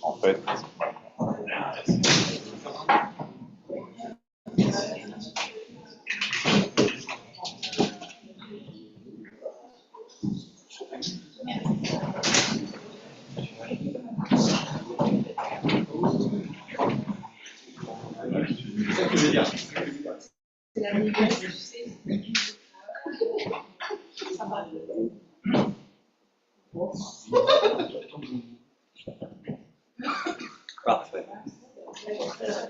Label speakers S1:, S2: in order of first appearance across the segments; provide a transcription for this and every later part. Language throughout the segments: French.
S1: En fait. Parfait.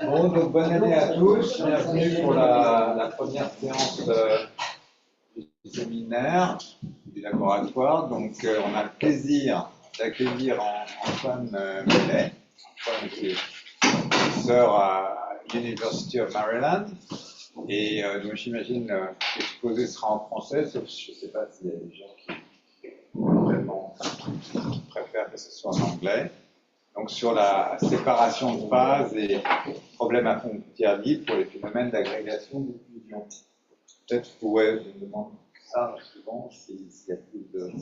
S1: Bon, donc bonne année à tous. Bienvenue pour la première séance du séminaire du laboratoire. Donc, on a le plaisir d'accueillir Antoine Mellet, Antoine qui est professeur à l'University of Maryland. Et donc, j'imagine que l'exposé sera en français, sauf je ne sais pas s'il y a des gens qui préfèrent que ce soit en anglais. Donc, sur la séparation de phases et problèmes à frontières libres pour les phénomènes d'agrégation de fusion. Peut-être que vous me demander ça souvent s'il y a plus de.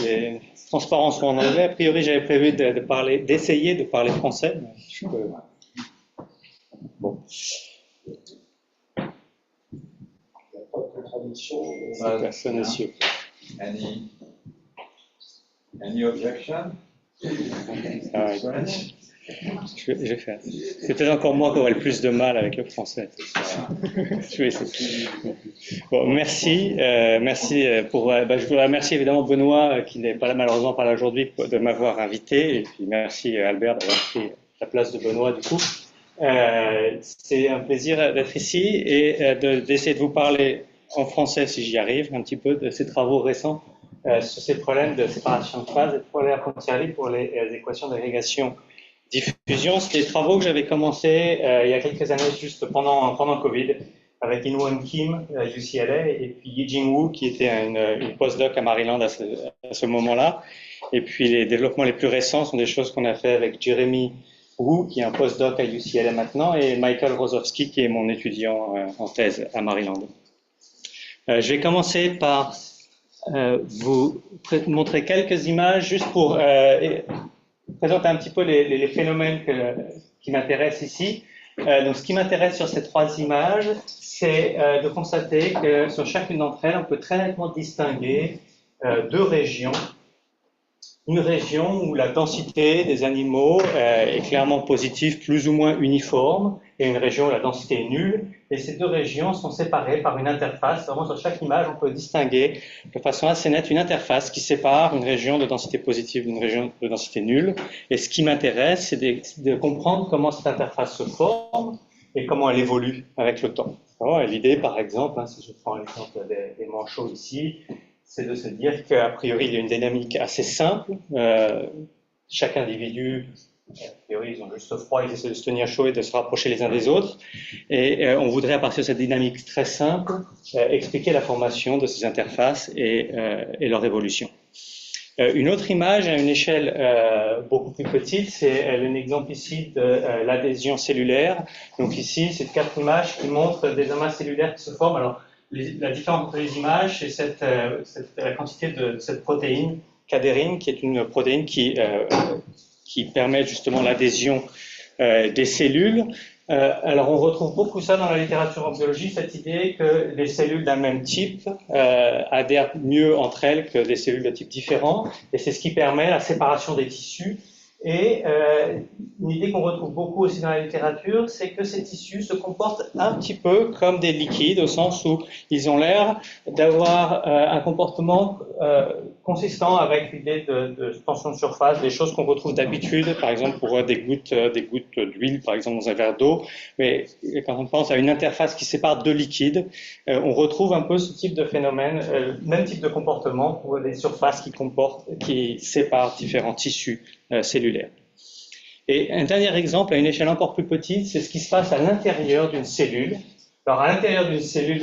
S2: Les transparences sont en anglais. A priori, j'avais prévu d'essayer de parler français. Mais je peux... Bon. Personne n'est sûr.
S1: Any objection?
S2: Je vais faire. C'est peut-être encore moi qui aurai le plus de mal avec le français. Je vais essayer. Bon, merci. Je voudrais remercier évidemment Benoît, qui n'est pas là, malheureusement pas là aujourd'hui, de m'avoir invité. Et puis merci Albert d'avoir pris la place de Benoît du coup. C'est un plaisir d'être ici et d'essayer de vous parler en français, si j'y arrive, un petit peu de ces travaux récents sur ces problèmes de séparation de phase et de problèmes à frontières libres pour les équations d'agrégation diffusion. C'est des travaux que j'avais commencé il y a quelques années, juste pendant Covid, avec In-Won Kim, UCLA, et puis Yi-Jing Wu, qui était une postdoc à Maryland à ce moment-là. Et puis les développements les plus récents sont des choses qu'on a fait avec Jeremy Wu, qui est un postdoc à UCLA maintenant, et Michael Rosowski, qui est mon étudiant en thèse à Maryland. Je vais commencer par vous montrer quelques images, juste pour présenter un petit peu les phénomènes qui m'intéressent ici. Donc, ce qui m'intéresse sur ces trois images, c'est de constater que sur chacune d'entre elles, on peut très nettement distinguer deux régions. Une région où la densité des animaux est clairement positive, plus ou moins uniforme, et une région où la densité est nulle. Et ces deux régions sont séparées par une interface. Vraiment, sur chaque image, on peut distinguer de façon assez nette une interface qui sépare une région de densité positive d'une région de densité nulle. Et ce qui m'intéresse, c'est de comprendre comment cette interface se forme et comment elle évolue avec le temps. L'idée, par exemple, si je prends l'exemple des manchots ici, c'est de se dire qu'a priori, il y a une dynamique assez simple. Chaque individu, a priori, ils ont juste froid, ils essaient de se tenir chaud et de se rapprocher les uns des autres. Et on voudrait, à partir de cette dynamique très simple, expliquer la formation de ces interfaces et leur évolution. Une autre image à une échelle beaucoup plus petite, c'est un exemple ici de l'adhésion cellulaire. Donc ici, c'est 4 images qui montrent des amas cellulaires qui se forment. Alors, la différence entre les images, c'est la quantité de cette protéine, cadérine, qui est une protéine qui permet justement l'adhésion des cellules. Alors, on retrouve beaucoup ça dans la littérature en biologie, cette idée que les cellules d'un même type adhèrent mieux entre elles que des cellules de type différent, et c'est ce qui permet la séparation des tissus. Et une idée qu'on retrouve beaucoup aussi dans la littérature, c'est que ces tissus se comportent un petit peu comme des liquides, au sens où ils ont l'air d'avoir un comportement consistant avec l'idée de tension de surface, des choses qu'on retrouve d'habitude, par exemple pour des gouttes d'huile, par exemple dans un verre d'eau. Mais quand on pense à une interface qui sépare deux liquides, on retrouve un peu ce type de phénomène, même type de comportement pour des surfaces qui séparent différents tissus cellulaires. Et un dernier exemple, à une échelle encore plus petite, c'est ce qui se passe à l'intérieur d'une cellule. Alors, à l'intérieur d'une cellule,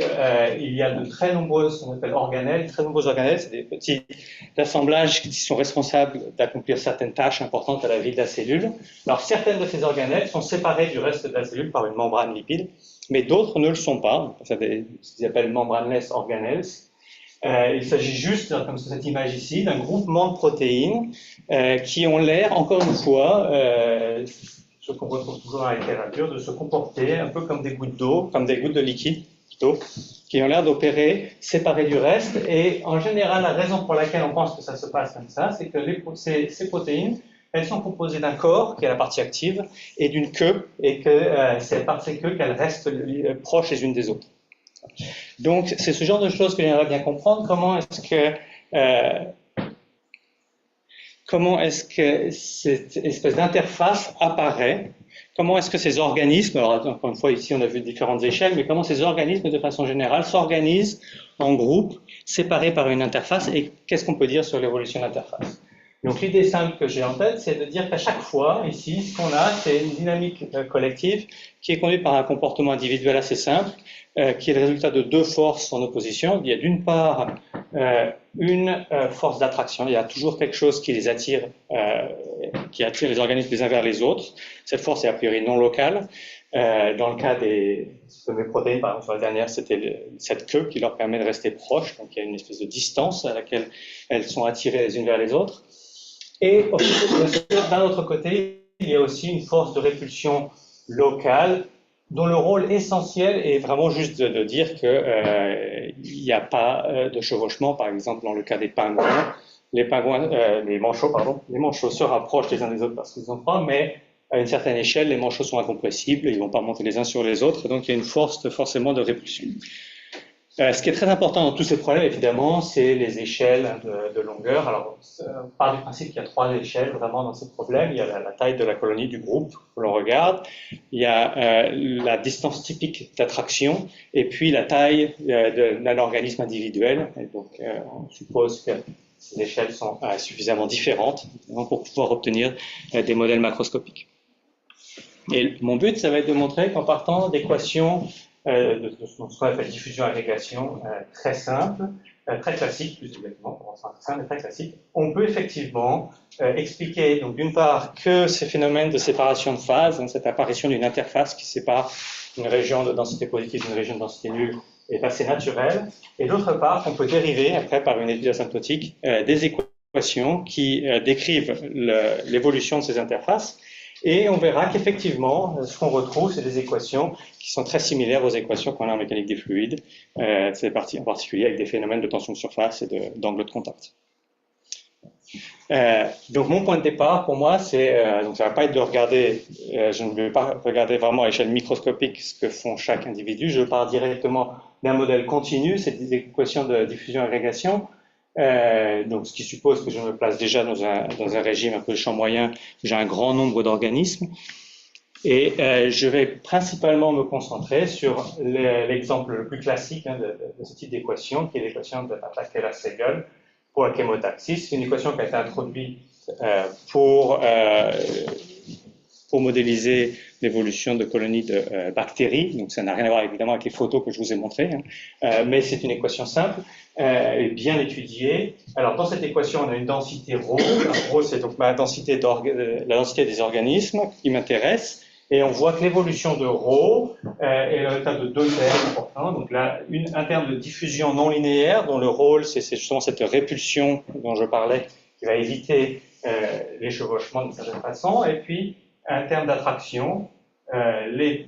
S2: il y a de très nombreuses, ce qu'on appelle organelles. Très nombreux organelles, c'est des petits assemblages qui sont responsables d'accomplir certaines tâches importantes à la vie de la cellule. Alors, certaines de ces organelles sont séparées du reste de la cellule par une membrane lipide, mais d'autres ne le sont pas. C'est ce qu'ils appellent membraneless organelles. Il s'agit juste, comme cette image ici, d'un groupement de protéines qui ont l'air, encore une fois, ce qu'on retrouve toujours dans la littérature, de se comporter un peu comme des gouttes d'eau, comme des gouttes de liquide d'eau, qui ont l'air d'opérer séparées du reste. Et en général, la raison pour laquelle on pense que ça se passe comme ça, c'est que ces protéines, elles sont composées d'un corps, qui est la partie active, et d'une queue, et que c'est par ces queues qu'elles restent proches les unes des autres. Donc, c'est ce genre de choses que j'aimerais bien comprendre. Comment est-ce que cette espèce d'interface apparaît? Comment est-ce que ces organismes, alors encore une fois ici on a vu différentes échelles, mais comment ces organismes de façon générale s'organisent en groupes séparés par une interface, et qu'est-ce qu'on peut dire sur l'évolution de l'interface? Donc l'idée simple que j'ai en tête, c'est de dire qu'à chaque fois, ici, ce qu'on a, c'est une dynamique collective qui est conduite par un comportement individuel assez simple, qui est le résultat de deux forces en opposition. Il y a d'une part une force d'attraction, il y a toujours quelque chose qui les attire, qui attire les organismes les uns vers les autres. Cette force est a priori non locale. Dans le cas des protéines, par exemple, sur la dernière, c'était cette queue qui leur permet de rester proches, donc il y a une espèce de distance à laquelle elles sont attirées les unes vers les autres. Et d'un autre côté, il y a aussi une force de répulsion locale, dont le rôle essentiel est vraiment juste de dire qu'il n'y a pas de chevauchement. Par exemple, dans le cas des pingouins, les manchots se rapprochent les uns des autres parce qu'ils ont faim, mais à une certaine échelle, les manchots sont incompressibles, ils ne vont pas monter les uns sur les autres, donc il y a une force forcément de répulsion. Ce qui est très important dans tous ces problèmes, évidemment, c'est les échelles de longueur. Alors, on part du principe qu'il y a trois échelles vraiment dans ces problèmes. Il y a la taille de la colonie, du groupe que l'on regarde, il y a la distance typique d'attraction, et puis la taille d'un organisme individuel. Et donc, on suppose que ces échelles sont suffisamment différentes pour pouvoir obtenir des modèles macroscopiques. Et mon but, ça va être de montrer qu'en partant d'équations de ce qu'on appelle diffusion-agrégation très simple, très classique, plus exactement, pour simple, très classique, on peut effectivement expliquer, donc d'une part, que ces phénomènes de séparation de phase, donc cette apparition d'une interface qui sépare une région de densité positive d'une région de densité nulle, est assez naturelle, et d'autre part, qu'on peut dériver, après, par une étude asymptotique, des équations qui décrivent l'évolution de ces interfaces. Et on verra qu'effectivement, ce qu'on retrouve, c'est des équations qui sont très similaires aux équations qu'on a en mécanique des fluides, en particulier avec des phénomènes de tension de surface et d'angle de contact. Donc mon point de départ, pour moi, c'est, donc ça ne va pas être de regarder, je ne vais pas regarder vraiment à échelle microscopique ce que font chaque individu, je pars directement d'un modèle continu, c'est des équations de diffusion-agrégation. Donc, ce qui suppose que je me place déjà dans un régime un peu champ moyen, j'ai un grand nombre d'organismes, et je vais principalement me concentrer sur l'exemple le plus classique de ce type d'équation, qui est l'équation de Taylor-Segal pour la chémotaxis. C'est une équation qui a été introduite pour modéliser l'évolution de colonies de bactéries. Donc ça n'a rien à voir évidemment avec les photos que je vous ai montrées, mais c'est une équation simple et bien étudiée. Alors dans cette équation, on a une densité ρ. Ρ, c'est donc la densité des organismes qui m'intéresse. Et on voit que l'évolution de ρ est le résultat de deux termes importants. Donc là, un terme de diffusion non linéaire, dont le rôle, c'est justement cette répulsion dont je parlais, qui va éviter les chevauchements d'une certaine façon. Et puis, un terme d'attraction, les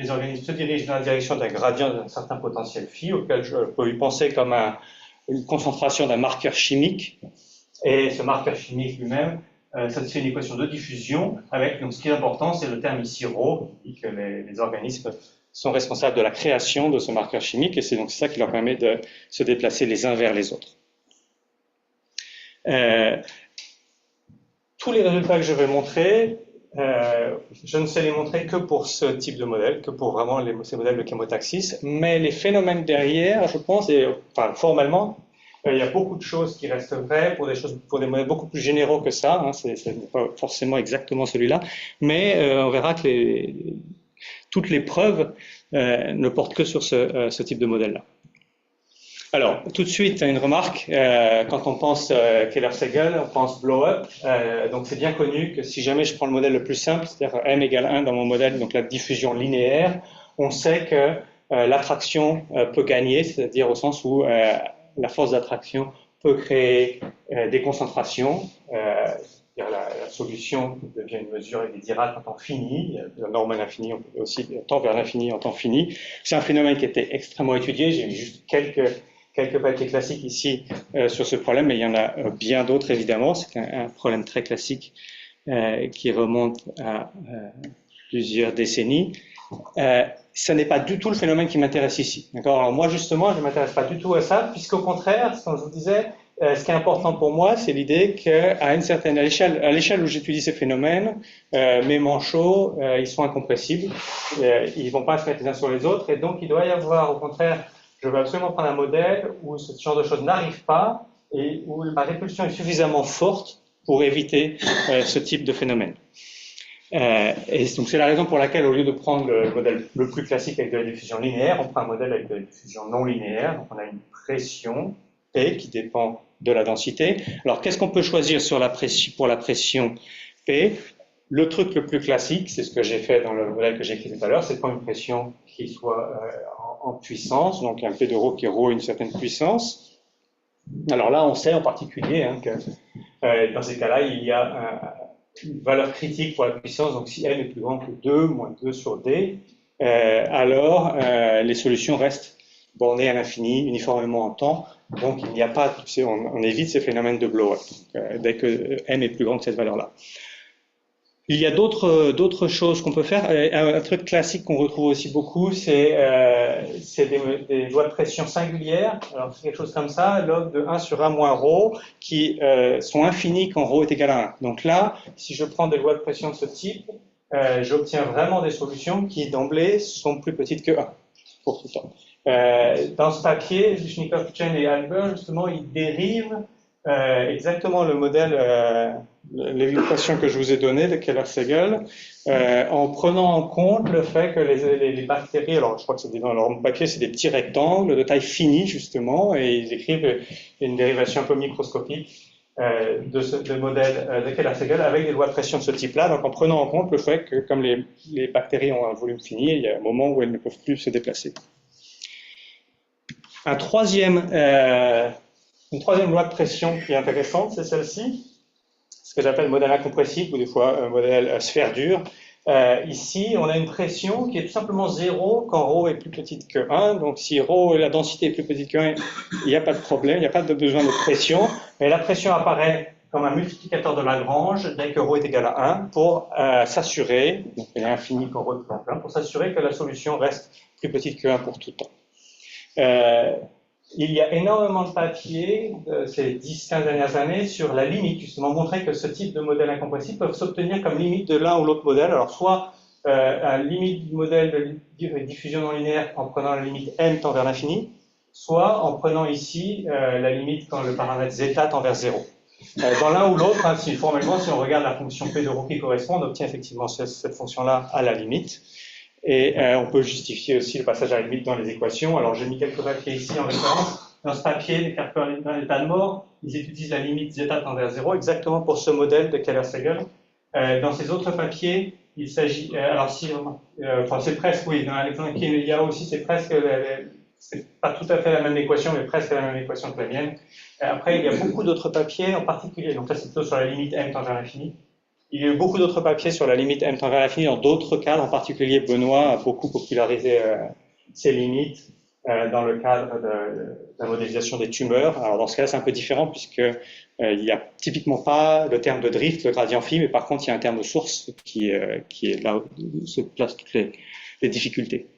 S2: organismes se dirigent dans la direction d'un gradient d'un certain potentiel phi, auquel je peux y penser comme une concentration d'un marqueur chimique. Et ce marqueur chimique lui-même, c'est une équation de diffusion, avec, donc ce qui est important, c'est le terme ici ρ, qui dit que les organismes sont responsables de la création de ce marqueur chimique, et c'est donc ça qui leur permet de se déplacer les uns vers les autres. Tous les résultats que je vais montrer, je ne sais les montrer que pour ce type de modèle, que pour vraiment ces modèles de chémotaxis, mais les phénomènes derrière, je pense, formellement, il y a beaucoup de choses qui restent vraies pour des modèles beaucoup plus généraux que ça, ce n'est pas forcément exactement celui-là, mais on verra que toutes les preuves ne portent que sur ce type de modèle-là. Alors, tout de suite, une remarque, quand on pense Taylor-Segal, on pense blow-up, donc c'est bien connu que si jamais je prends le modèle le plus simple, c'est-à-dire m égale 1 dans mon modèle, donc la diffusion linéaire, on sait que l'attraction peut gagner, c'est-à-dire au sens où la force d'attraction peut créer des concentrations. La solution devient une mesure avec des Dirac en temps fini, la norme à l'infini, on peut aussi tend vers l'infini en temps fini. C'est un phénomène qui était extrêmement étudié. J'ai mis juste quelques papiers classiques ici sur ce problème, mais il y en a bien d'autres évidemment. C'est un problème très classique qui remonte à plusieurs décennies. Ce n'est pas du tout le phénomène qui m'intéresse ici. D'accord ? Alors moi justement, je ne m'intéresse pas du tout à ça, puisqu'au contraire, comme je vous disais, ce qui est important pour moi, c'est l'idée qu'à une certaine l'échelle où j'étudie ces phénomènes, mes manchots, ils sont incompressibles, ils ne vont pas se mettre les uns sur les autres, et donc il doit y avoir, au contraire, je veux absolument prendre un modèle où ce genre de choses n'arrive pas et où la répulsion est suffisamment forte pour éviter ce type de phénomène. Et donc c'est la raison pour laquelle, au lieu de prendre le modèle le plus classique avec de la diffusion linéaire, on prend un modèle avec de la diffusion non linéaire. Donc on a une pression P qui dépend de la densité. Alors qu'est-ce qu'on peut choisir pour la pression P? Le truc le plus classique, c'est ce que j'ai fait dans le modèle que j'ai écrit tout à l'heure, c'est de prendre une pression qui soit en puissance, donc un P de ρ qui est ρ une certaine puissance. Alors là, on sait en particulier que dans ces cas-là, il y a une valeur critique pour la puissance, donc si m est plus grand que 2, moins 2 sur d, alors les solutions restent bornées à l'infini, uniformément en temps, donc il n'y a pas, on évite ces phénomènes de blow-up, dès que m est plus grand que cette valeur-là. Il y a d'autres choses qu'on peut faire. Un truc classique qu'on retrouve aussi beaucoup, c'est des lois de pression singulières. Alors c'est quelque chose comme ça, log de 1 sur 1 moins ρ, qui sont infinies quand ρ est égal à 1. Donc là, si je prends des lois de pression de ce type, j'obtiens vraiment des solutions qui d'emblée sont plus petites que 1 pour tout le temps. Dans ce papier, Zhishnikov, Chen et Albert, justement, ils dérivent exactement le modèle, l'équation que je vous ai donnée de Keller-Segel, en prenant en compte le fait que les bactéries, alors je crois que c'est dans leur papier, c'est des petits rectangles de taille finie justement, et ils écrivent une dérivation un peu microscopique de ce modèle de Keller-Segel avec des lois de pression de ce type-là, donc en prenant en compte le fait que comme les bactéries ont un volume fini, il y a un moment où elles ne peuvent plus se déplacer. Une troisième loi de pression qui est intéressante, c'est celle-ci, ce que j'appelle modèle incompressible, ou des fois un modèle sphère dure. Ici, on a une pression qui est tout simplement 0 quand ρ est plus petite que 1. Donc si ρ, la densité est plus petite que 1, il n'y a pas de problème, il n'y a pas de besoin de pression. Mais la pression apparaît comme un multiplicateur de Lagrange dès que ρ est égal à 1 pour s'assurer, donc elle est infinie quand ρ est égal à 1, pour s'assurer que la solution reste plus petite que 1 pour tout temps. Il y a énormément de papiers ces 10-15 dernières années sur la limite, justement, montrer que ce type de modèle incompressible peuvent s'obtenir comme limite de l'un ou l'autre modèle. Alors, soit la limite du modèle de diffusion non linéaire en prenant la limite m tend vers l'infini, soit en prenant ici la limite quand le paramètre zeta tend vers 0. Dans l'un ou l'autre, formellement, si on regarde la fonction p de ρ qui correspond, on obtient effectivement cette fonction-là à la limite. Et on peut justifier aussi le passage à la limite dans les équations. Alors j'ai mis quelques papiers ici en référence. Dans ce papier, les carpeurs dans l'état de mort, ils utilisent la limite zeta tend vers 0 exactement pour ce modèle de Keller-Segel. Dans ces autres papiers, il s'agit... c'est presque, oui, dans l'exemple qu'il y a aussi, c'est presque... c'est pas tout à fait la même équation, mais presque la même équation que la mienne. Après, il y a beaucoup d'autres papiers, en particulier, donc là c'est plutôt sur la limite m tend vers l'infini. Il y a eu beaucoup d'autres papiers sur la limite m tend vers l'infini dans d'autres cadres, en particulier Benoît a beaucoup popularisé ces limites dans le cadre de la modélisation des tumeurs. Alors dans ce cas, c'est un peu différent puisque il n'y a typiquement pas le terme de drift, le gradient phi, mais par contre il y a un terme de source qui est là où se placent toutes les difficultés.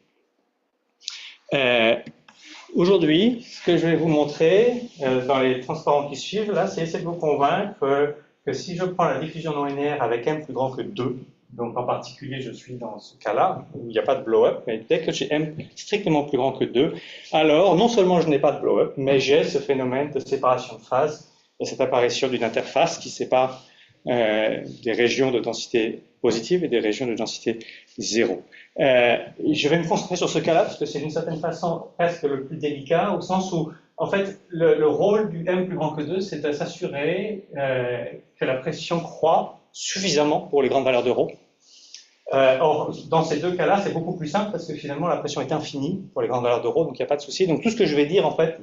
S2: Aujourd'hui, ce que je vais vous montrer dans les transparents qui suivent, là, c'est essayer de vous convaincre que si je prends la diffusion non linéaire avec m plus grand que 2, donc en particulier je suis dans ce cas-là, où il n'y a pas de blow-up, mais dès que j'ai m strictement plus grand que 2, alors non seulement je n'ai pas de blow-up, mais j'ai ce phénomène de séparation de phase, et cette apparition d'une interface qui sépare des régions de densité positive et des régions de densité 0. Je vais me concentrer sur ce cas-là, parce que c'est d'une certaine façon presque le plus délicat, au sens où en fait, le rôle du m plus grand que 2, c'est de s'assurer que la pression croît suffisamment pour les grandes valeurs de ρ, Or, dans ces deux cas-là, c'est beaucoup plus simple parce que finalement, la pression est infinie pour les grandes valeurs de ρ, donc il n'y a pas de souci. Donc tout ce que je vais dire, en fait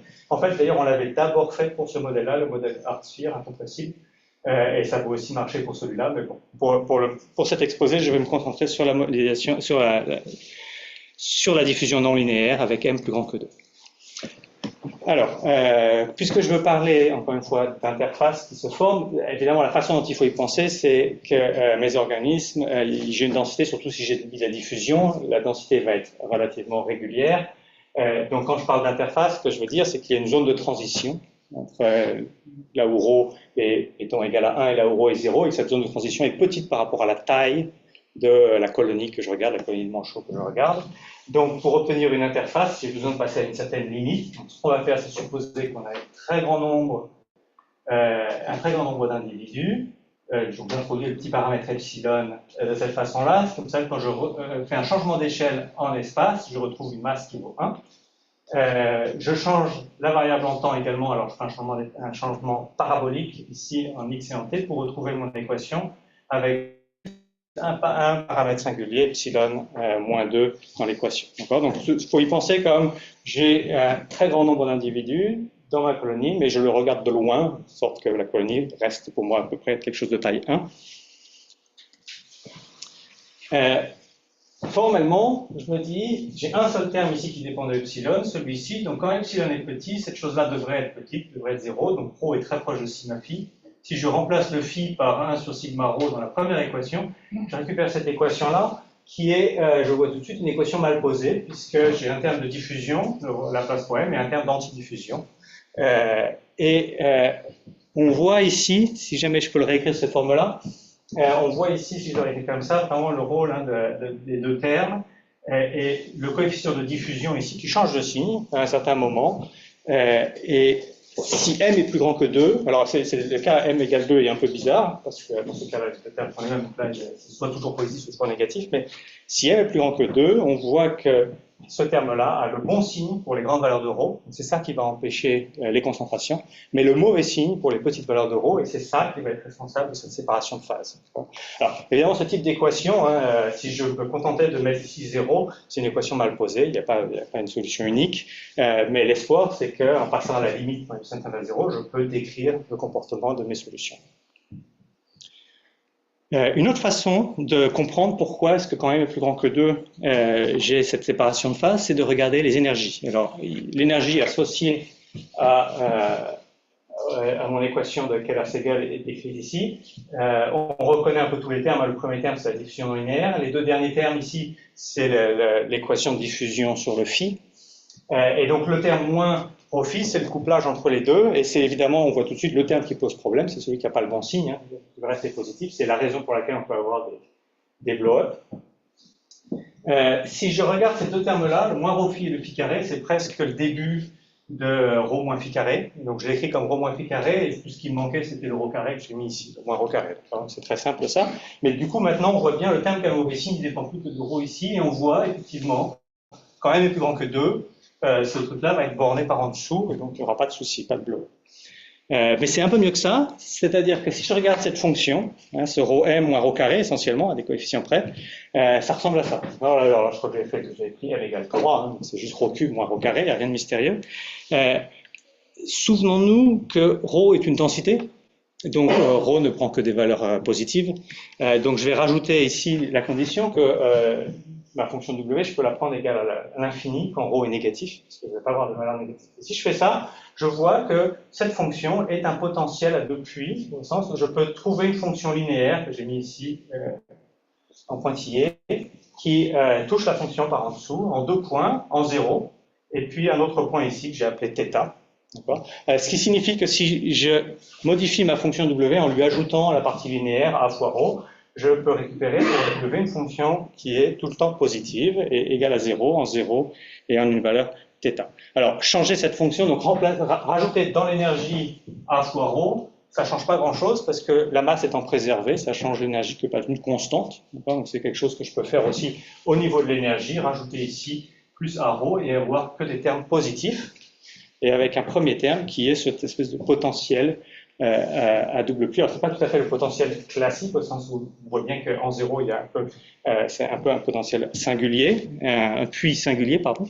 S2: d'ailleurs, on l'avait d'abord fait pour ce modèle-là, le modèle Hard-Sphere incompressible, et ça peut aussi marcher pour celui-là, mais bon, pour cet exposé, je vais me concentrer sur la modélisation, sur la diffusion non linéaire avec m plus grand que 2. Alors, puisque je veux parler, encore une fois, d'interfaces qui se forment, évidemment, la façon dont il faut y penser, c'est que mes organismes, j'ai une densité, surtout si j'ai de la diffusion, la densité va être relativement régulière. Donc, quand je parle d'interface, ce que je veux dire, c'est qu'il y a une zone de transition entre là où ρ est étant égal à 1 et là où ρ est 0, et que cette zone de transition est petite par rapport à la taille de la colonie que je regarde, la colonie de manchot que je regarde. Donc, pour obtenir une interface, j'ai besoin de passer à une certaine limite. Donc, ce qu'on va faire, c'est supposer qu'on a un très grand nombre d'individus. Je vous introduis le petit paramètre epsilon de cette façon-là. C'est comme ça que quand je fais un changement d'échelle en espace, je retrouve une masse qui vaut 1. Je change la variable en temps également, alors je fais un changement parabolique ici en x et en t pour retrouver mon équation avec un paramètre singulier, epsilon moins 2 dans l'équation. Donc il faut y penser comme j'ai un très grand nombre d'individus dans ma colonie, mais je le regarde de loin, de sorte que la colonie reste pour moi à peu près quelque chose de taille 1. Formellement, je me dis, j'ai un seul terme ici qui dépend de epsilon, celui-ci, donc quand epsilon est petit, cette chose-là devrait être petite, devrait être 0, donc ρ est très proche de sigma phi. Si je remplace le phi par 1 sur sigma ρ dans la première équation, je récupère cette équation-là, qui est, je vois tout de suite, une équation mal posée, puisque j'ai un terme de diffusion, la place pour m, et un terme d'antidiffusion. On voit ici, si jamais je peux le réécrire de cette forme-là, on voit ici, si je le réécris comme ça, vraiment le rôle des deux termes, et le coefficient de diffusion ici qui change de signe à un certain moment, et si m est plus grand que 2, alors c'est le cas m égale 2 est un peu bizarre, parce que dans ce cas-là, le terme prend les mêmes, donc là, c'est soit toujours positif, soit négatif, mais si m est plus grand que 2, on voit que ce terme-là a le bon signe pour les grandes valeurs de ρ, c'est ça qui va empêcher les concentrations, mais le mauvais signe pour les petites valeurs de ρ, et c'est ça qui va être responsable de cette séparation de phase. Alors, évidemment, ce type d'équation, si je me contentais de mettre ici 0, c'est une équation mal posée, il n'y a pas une solution unique, mais l'espoir, c'est qu'en passant à la limite quand epsilon tend à 0, je peux décrire le comportement de mes solutions. Une autre façon de comprendre pourquoi est-ce que quand m est plus grand que 2, j'ai cette séparation de phase, c'est de regarder les énergies. Alors, l'énergie associée à mon équation de Keller-Segel est décrite ici. On reconnaît un peu tous les termes. Le premier terme, c'est la diffusion non linéaire. Les deux derniers termes ici, c'est l'équation de diffusion sur le phi. Et donc, le terme moins au phi, c'est le couplage entre les deux. Et c'est évidemment, on voit tout de suite, le terme qui pose problème, c'est celui qui n'a pas le bon signe. Hein. Le reste est positif. C'est la raison pour laquelle on peut avoir des blow-up. Si je regarde ces deux termes-là, le moins rho phi et le phi carré, c'est presque le début de ρ moins phi carré. Donc je l'écris comme ρ moins phi carré, et tout ce qui me manquait, c'était le ρ carré que j'ai mis ici, le moins ρ carré. C'est très simple ça. Mais du coup, maintenant, on voit bien le terme qui a le mauvais signe, il ne dépend plus que de ρ ici, et on voit effectivement, quand m est plus grand que 2, ce truc-là va être borné par en dessous, et donc il n'y aura pas de souci, pas de blow. Mais c'est un peu mieux que ça, c'est-à-dire que si je regarde cette fonction, ce ρm moins ρ carré essentiellement, à des coefficients près, ça ressemble à ça. Alors je crois que j'ai pris m égale 3, c'est juste ρ cube moins ρ carré, il n'y a rien de mystérieux. Souvenons-nous que ρ est une densité, donc ρ ne prend que des valeurs positives, donc je vais rajouter ici la condition que ma fonction W, je peux la prendre égale à l'infini quand ρ est négatif, parce que je ne vais pas avoir de valeur négative. Et si je fais ça, je vois que cette fonction est un potentiel à deux puits, au sens où je peux trouver une fonction linéaire, que j'ai mis ici en pointillé, qui touche la fonction par en dessous, en 2 points, en 0, et puis un autre point ici que j'ai appelé θ. Ce qui signifie que si je modifie ma fonction W en lui ajoutant la partie linéaire a fois ρ, je peux récupérer pour W une fonction qui est tout le temps positive et égale à 0, en 0 et en une valeur θ. Alors, changer cette fonction, donc rajouter dans l'énergie A fois ρ, ça ne change pas grand-chose parce que la masse étant préservée, ça change l'énergie qui n'est pas une constante. Donc, c'est quelque chose que je peux faire aussi au niveau de l'énergie, rajouter ici plus A ρ et avoir que des termes positifs. Et avec un premier terme qui est cette espèce de potentiel à double puits. Alors, ce n'est pas tout à fait le potentiel classique, au sens où on voit bien qu'en zéro, il y a un peu, c'est un peu un potentiel singulier, un puits singulier, pardon,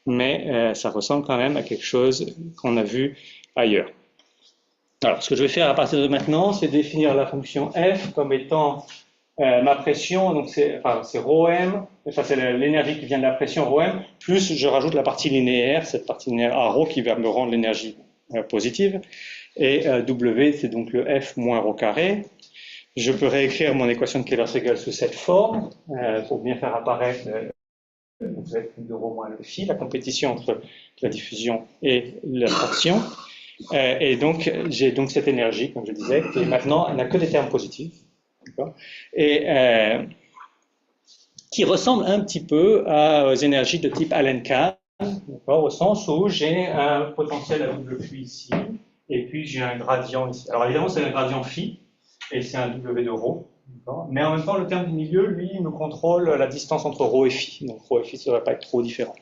S2: mais ça ressemble quand même à quelque chose qu'on a vu ailleurs. Alors, ce que je vais faire à partir de maintenant, c'est définir la fonction f comme étant ma pression, donc c'est ρm, enfin c'est l'énergie qui vient de la pression ρm, plus je rajoute la partie linéaire, cette partie linéaire à ρ qui va me rendre l'énergie positive, et W c'est donc le F moins ρ carré. Je peux réécrire mon équation de Keller-Segal sous cette forme, pour bien faire apparaître vous êtes de ρ moins le phi, la compétition entre la diffusion et la fraction. Et donc j'ai donc cette énergie, comme je disais, qui maintenant n'a que des termes positifs. Et qui ressemble un petit peu aux énergies de type Allen-Kahn, au sens où j'ai un potentiel à double puits ici, et puis j'ai un gradient ici. Alors évidemment, c'est un gradient phi, et c'est un W de ρ, mais en même temps, le terme du milieu, lui, me contrôle la distance entre ρ et phi, donc ρ et phi, ça ne va pas être trop différent.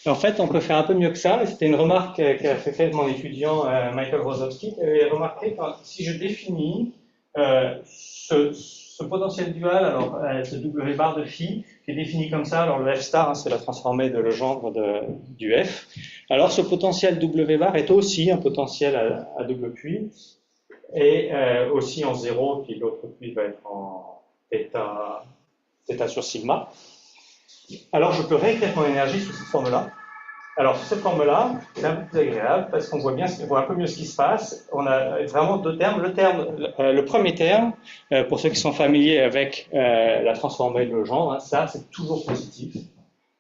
S2: En fait, on peut faire un peu mieux que ça, et c'était une remarque qu'a fait mon étudiant Michael Rosowski, qui avait remarqué que si je définis ce potentiel dual, alors ce W bar de phi, qui est défini comme ça, alors le F star, c'est la transformée de Legendre du F, alors ce potentiel W bar est aussi un potentiel à double puits, et aussi en zéro, puis l'autre puits va être en θ sur sigma. Alors je peux réécrire mon énergie sous cette forme-là. Alors, sous cette forme-là, c'est un peu plus agréable parce qu'on voit un peu mieux ce qui se passe. On a vraiment deux termes. Le premier terme, pour ceux qui sont familiers avec la transformée de Legendre, ça c'est toujours positif.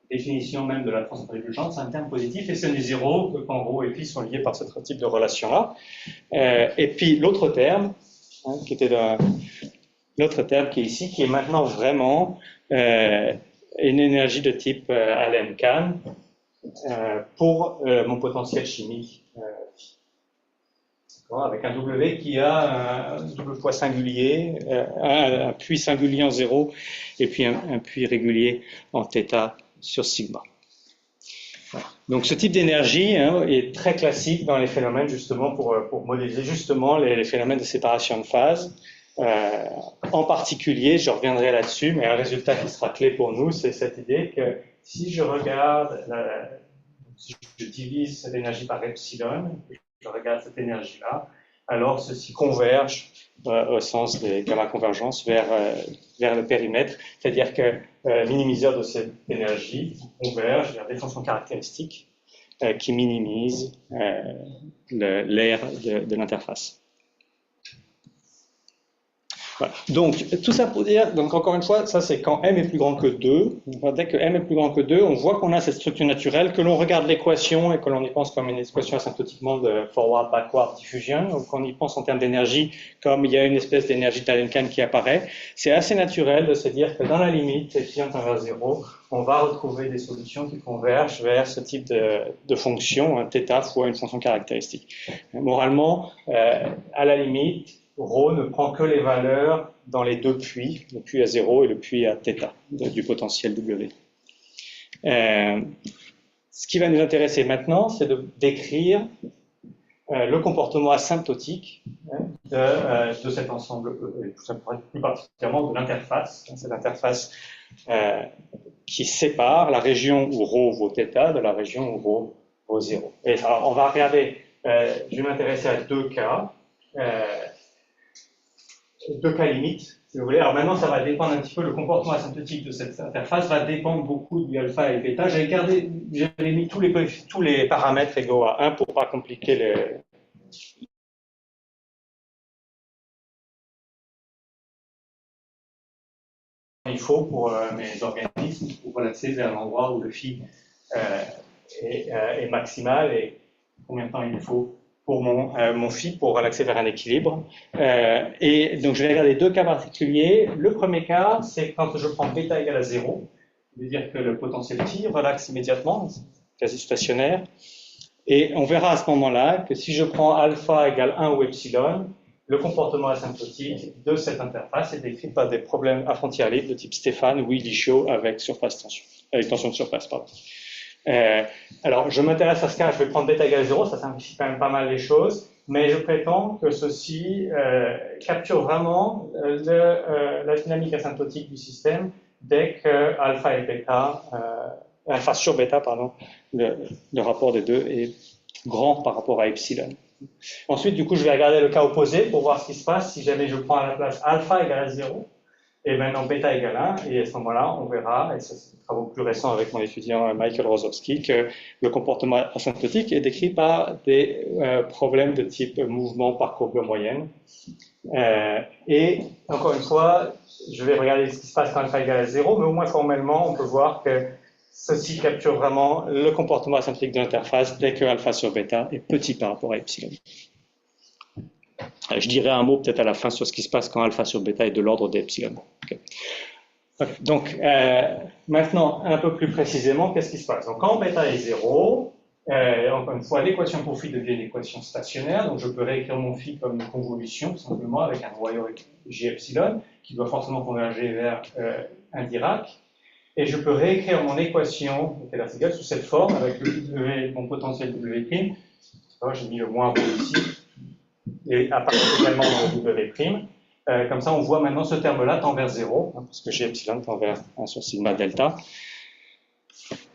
S2: Définition même de la transformée de Legendre, c'est un terme positif et ce n'est zéro que quand ρ et phi sont liés par ce type de relation-là. Et puis l'autre terme, l'autre terme qui est ici, qui est maintenant vraiment une énergie de type Allen-Kahn. Pour mon potentiel chimique, avec un W qui a un double poids singulier, un puits singulier en zéro, et puis un puits régulier en θ sur sigma. Donc ce type d'énergie est très classique dans les phénomènes, justement, pour modéliser justement les phénomènes de séparation de phase. En particulier, je reviendrai là-dessus, mais un résultat qui sera clé pour nous, c'est cette idée que si je regarde, si je divise cette énergie par epsilon, je regarde cette énergie-là, alors ceci converge au sens des gamma-convergences vers le périmètre, c'est-à-dire que minimiseur de cette énergie converge vers des fonctions caractéristiques qui minimisent l'aire de l'interface. Voilà. Donc, tout ça pour dire, donc encore une fois, ça c'est quand m est plus grand que 2. Dès que m est plus grand que 2, on voit qu'on a cette structure naturelle, que l'on regarde l'équation et que l'on y pense comme une équation asymptotiquement de forward-backward diffusion, ou qu'on y pense en termes d'énergie, comme il y a une espèce d'énergie d'Allen-Kahn qui apparaît. C'est assez naturel de se dire que dans la limite, epsilon tend vers 0, on va retrouver des solutions qui convergent vers ce type de fonction, θ fois une fonction caractéristique. Moralement, à la limite, ρ ne prend que les valeurs dans les deux puits, le puits à 0 et le puits à θ du potentiel W. Ce qui va nous intéresser maintenant, c'est de décrire le comportement asymptotique de cet ensemble E, et plus particulièrement de l'interface. C'est l'interface qui sépare la région où ρ vaut θ de la région où ρ vaut 0. Et alors, on va regarder, je vais m'intéresser à deux cas. Deux cas limites, si vous voulez. Alors maintenant, ça va dépendre un petit peu, le comportement asymptotique de cette interface va dépendre beaucoup du alpha et bêta. J'avais mis tous les paramètres égaux à 1 pour ne pas compliquer il faut pour mes organismes pour relaxer vers l'endroit où le phi est maximal et combien de temps il faut pour mon phi pour relaxer vers un équilibre. Et donc je vais regarder deux cas particuliers. Le premier cas, c'est quand je prends bêta égale à 0, ça veut dire que le potentiel phi relaxe immédiatement, quasi stationnaire. Et on verra à ce moment-là que si je prends alpha égale 1 ou epsilon, le comportement asymptotique de cette interface est décrit par des problèmes à frontière libre de type Stéphane ou Illichaux avec tension de surface. Pardon. Alors, je m'intéresse à ce cas, je vais prendre bêta égale 0, ça simplifie quand même pas mal les choses, mais je prétends que ceci capture vraiment la dynamique asymptotique du système dès que alpha et bêta, alpha sur bêta, pardon, le rapport des deux est grand par rapport à epsilon. Ensuite, du coup, je vais regarder le cas opposé pour voir ce qui se passe si jamais je prends à la place alpha égale à 0 et maintenant bêta égale 1, et à ce moment-là, on verra, et ça c'est des travaux plus récents avec mon étudiant Michael Rozowski, que le comportement asymptotique est décrit par des problèmes de type mouvement par courbe moyenne. Et encore une fois, je vais regarder ce qui se passe quand alpha égale à 0, mais au moins formellement, on peut voir que ceci capture vraiment le comportement asymptotique de l'interface dès que alpha sur bêta est petit par rapport à epsilon. Je dirai un mot peut-être à la fin sur ce qui se passe quand alpha sur bêta est de l'ordre d'epsilon. Okay. Donc, maintenant, un peu plus précisément, qu'est-ce qui se passe? Donc, quand bêta est 0, encore une fois, l'équation pour phi devient une équation stationnaire, donc je peux réécrire mon phi comme une convolution, tout simplement, avec un noyau J epsilon, qui doit forcément converger vers un Dirac. Et je peux réécrire mon équation de Taylor-Segal sous cette forme, avec le W, mon potentiel W'. J'ai mis le moins rho ici, et à partir également de W'. Comme ça, on voit maintenant ce terme-là tend vers 0, hein, parce que G epsilon tend vers 1 sur sigma delta.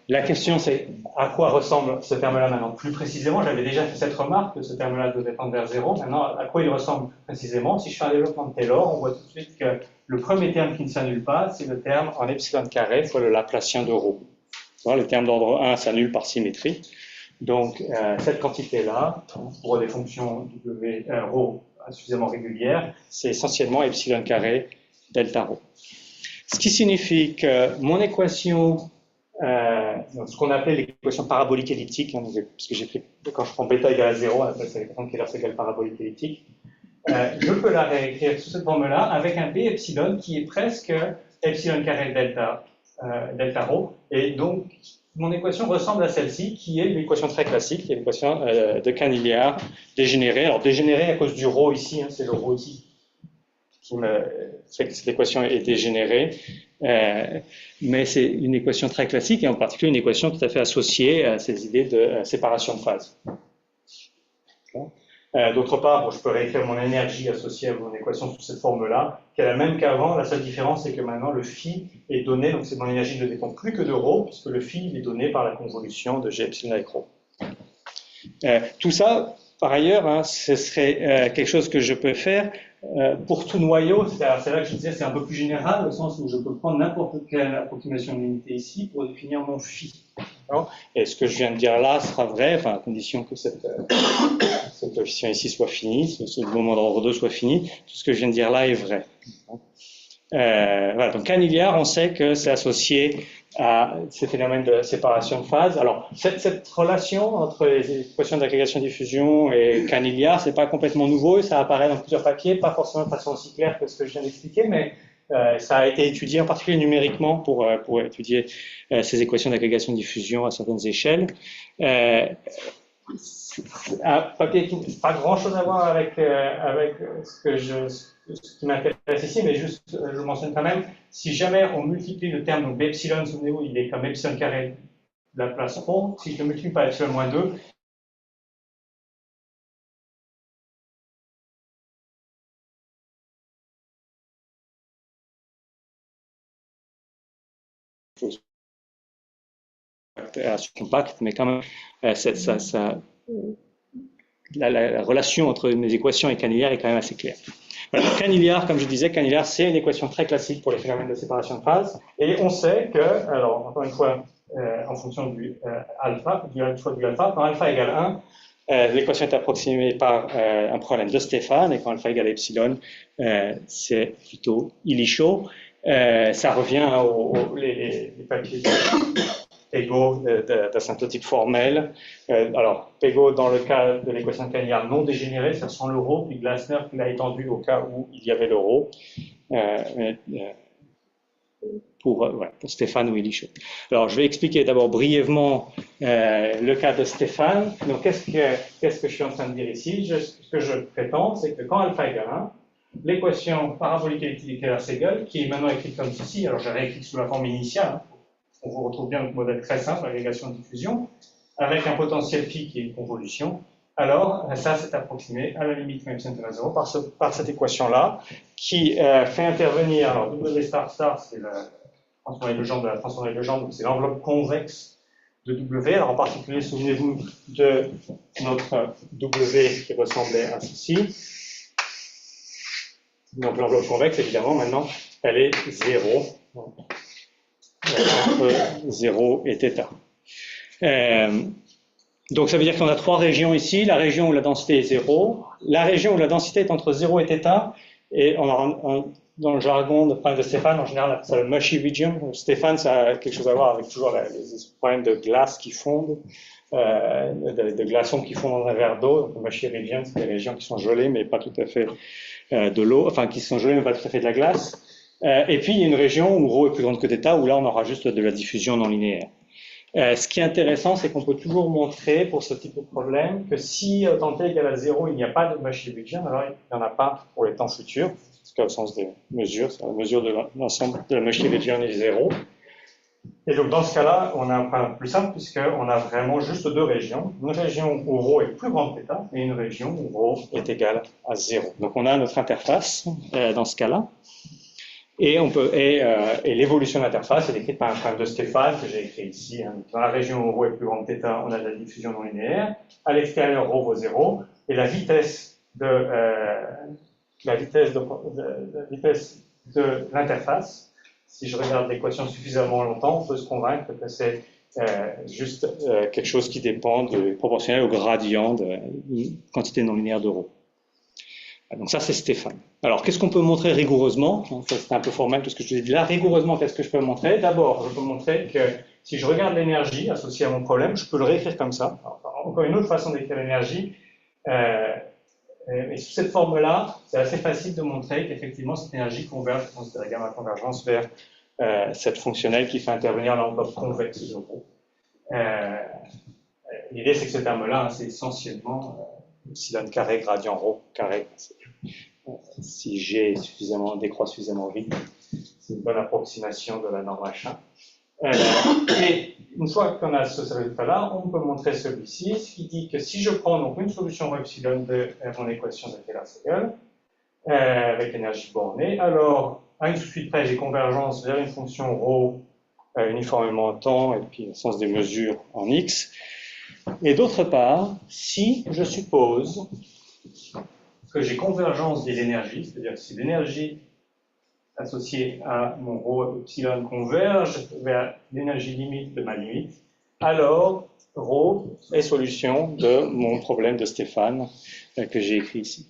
S2: La question, c'est à quoi ressemble ce terme-là maintenant plus précisément? J'avais déjà fait cette remarque que ce terme-là devait tendre vers 0. Maintenant, à quoi il ressemble plus précisément? Si je fais un développement de Taylor, on voit tout de suite que le premier terme qui ne s'annule pas, c'est le terme en epsilon carré fois le Laplacien de ρ. Le terme d'ordre 1 s'annule par symétrie. Donc, cette quantité-là, pour des fonctions W, ρ suffisamment régulières, c'est essentiellement epsilon carré delta ρ. Ce qui signifie que mon équation, ce qu'on appelait l'équation parabolique elliptique, hein, parce que j'ai pris, quand je prends bêta égale à 0, on appelle ça l'équation Taylor-Segal parabolique elliptique, je peux la réécrire sous cette forme-là avec un B epsilon qui est presque epsilon carré delta ρ, et donc mon équation ressemble à celle-ci, qui est l'équation très classique, qui est l'équation de Canillard dégénérée. Alors dégénérée à cause du ρ ici, hein, c'est le ρ ici qui me fait que cette équation est dégénérée, mais c'est une équation très classique, et en particulier une équation tout à fait associée à ces idées de séparation de phase. D'autre part, je peux réécrire mon énergie associée à mon équation sous cette forme-là, qui est la même qu'avant. La seule différence, c'est que maintenant le phi est donné, donc c'est mon énergie ne dépend plus que de ρ, puisque le phi est donné par la convolution de G epsilon avec ρ. Tout ça, par ailleurs, hein, ce serait quelque chose que je peux faire pour tout noyau. C'est là que je disais, c'est un peu plus général, au sens où je peux prendre n'importe quelle approximation limitée ici pour définir mon phi. Et ce que je viens de dire là sera vrai, enfin, à condition que ce coefficient ici soit fini, ce moment d'ordre 2 soit fini, tout ce que je viens de dire là est vrai. Voilà, donc Canillard, on sait que c'est associé à ces phénomènes de séparation de phase. Alors, cette relation entre les équations d'agrégation-diffusion et Canillard, c'est pas complètement nouveau, et ça apparaît dans plusieurs papiers, pas forcément de façon aussi claire que ce que je viens d'expliquer, mais ça a été étudié en particulier numériquement pour étudier ces équations d'agrégation-diffusion à certaines échelles. Un papier qui n'a pas grand-chose à voir avec ce qui m'intéresse ici, mais juste, je mentionne quand même, si jamais on multiplie le terme, donc B epsilon, souvenez-vous, il est comme epsilon carré de la place ρ, si je le multiplie par epsilon moins 2, compact, mais quand même, la relation entre mes équations et Canillard est quand même assez claire. Voilà, Canillard, comme je disais, Canillard, c'est une équation très classique pour les phénomènes de séparation de phase, et on sait que, alors, encore une fois, en fonction du alpha, quand alpha égale 1, l'équation est approximée par un problème de Stéphane, et quand alpha égale epsilon, c'est plutôt Illichaux. Ça revient les papiers Pego d'asymptotique formelle. Alors, Pego, dans le cas de l'équation de Canillard non dégénérée, ça sent le ρ, puis Glasner qui l'a étendu au cas où il y avait le ρ, pour Stéphane ou Illichaux. Alors, je vais expliquer d'abord brièvement le cas de Stéphane. Donc, qu'est-ce que je suis en train de dire ici? Ce que je prétends, c'est que quand alpha égale 1, l'équation parabolique elliptique de Taylor-Segal, qui est maintenant écrite comme ceci, alors j'ai réécrit sous la forme initiale, on vous retrouve bien notre modèle très simple, agrégation-diffusion, avec un potentiel phi qui est une convolution, alors ça c'est approximé à la limite même égale à 0 par cette équation-là qui fait intervenir, alors W star star c'est la transformée de Legendre de la transformée de Legendre, donc c'est l'enveloppe convexe de W. Alors en particulier, souvenez-vous de notre W qui ressemblait à ceci. Donc l'enveloppe convexe, évidemment, maintenant, elle est 0, entre 0 et θ. Donc ça veut dire qu'on a trois régions ici, la région où la densité est 0, la région où la densité est entre 0 et θ, et dans le jargon de problème de Stéphane, en général, on appelle ça le mushy region. Stéphane, ça a quelque chose à voir avec toujours les problèmes de glace qui fondent, de glaçons qui fondent dans un verre d'eau. Donc, le mushy region, c'est des régions qui sont gelées, mais pas tout à fait de l'eau, enfin qui sont gelées, mais pas tout à fait de la glace. Et puis, il y a une région où ρ est plus grande que θ, où là, on aura juste de la diffusion non linéaire. Ce qui est intéressant, c'est qu'on peut toujours montrer pour ce type de problème que si temps t égale à 0, il n'y a pas de mushy region, alors il n'y en a pas pour les temps futurs. Au sens des mesures, c'est la mesure de l'ensemble de la mushy region est 0. Et donc dans ce cas-là, on a un problème plus simple puisqu'on a vraiment juste deux régions. Une région où ρ est plus grande que θ et une région où ρ est égal à 0. Donc on a notre interface dans ce cas-là. Et l'évolution de l'interface est décrite par un problème de Stéphane que j'ai écrit ici. Dans la région où ρ est plus grande que θ, on a de la diffusion non linéaire. À l'extérieur, ρ vaut 0. Et la vitesse de l'interface, si je regarde l'équation suffisamment longtemps, on peut se convaincre que c'est juste quelque chose qui dépend proportionnel au gradient de quantité non linéaire de ρ. Donc ça, c'est Stéphane. Alors, qu'est-ce qu'on peut montrer rigoureusement? Ça, c'est un peu formel tout ce que je vous ai dit là. Rigoureusement, qu'est-ce que je peux montrer? D'abord, je peux montrer que si je regarde l'énergie associée à mon problème, je peux le réécrire comme ça. Alors, encore une autre façon d'écrire l'énergie. Et sous cette forme-là, c'est assez facile de montrer qu'effectivement, cette énergie converge, je pense, de la gamma convergence vers cette fonctionnelle qui fait intervenir l'enveloppe convexe de ρ. L'idée, c'est que ce terme-là, c'est essentiellement epsilon carré gradient ρ carré. Si G décroît suffisamment vite, c'est une bonne approximation de la norme H1. Et une fois qu'on a ce résultat-là, on peut montrer celui-ci, ce qui dit que si je prends donc une solution ρ epsilon de mon équation de Taylor-Segal, avec l'énergie bornée, alors à une sous-suite près, j'ai convergence vers une fonction ρ uniformément en temps et puis le sens des mesures en x. Et d'autre part, si je suppose que j'ai convergence des énergies, c'est-à-dire si l'énergie associée à mon ρ epsilon converge vers l'énergie limite de ma limite, alors ρ est solution de mon problème de Stéphane que j'ai écrit ici.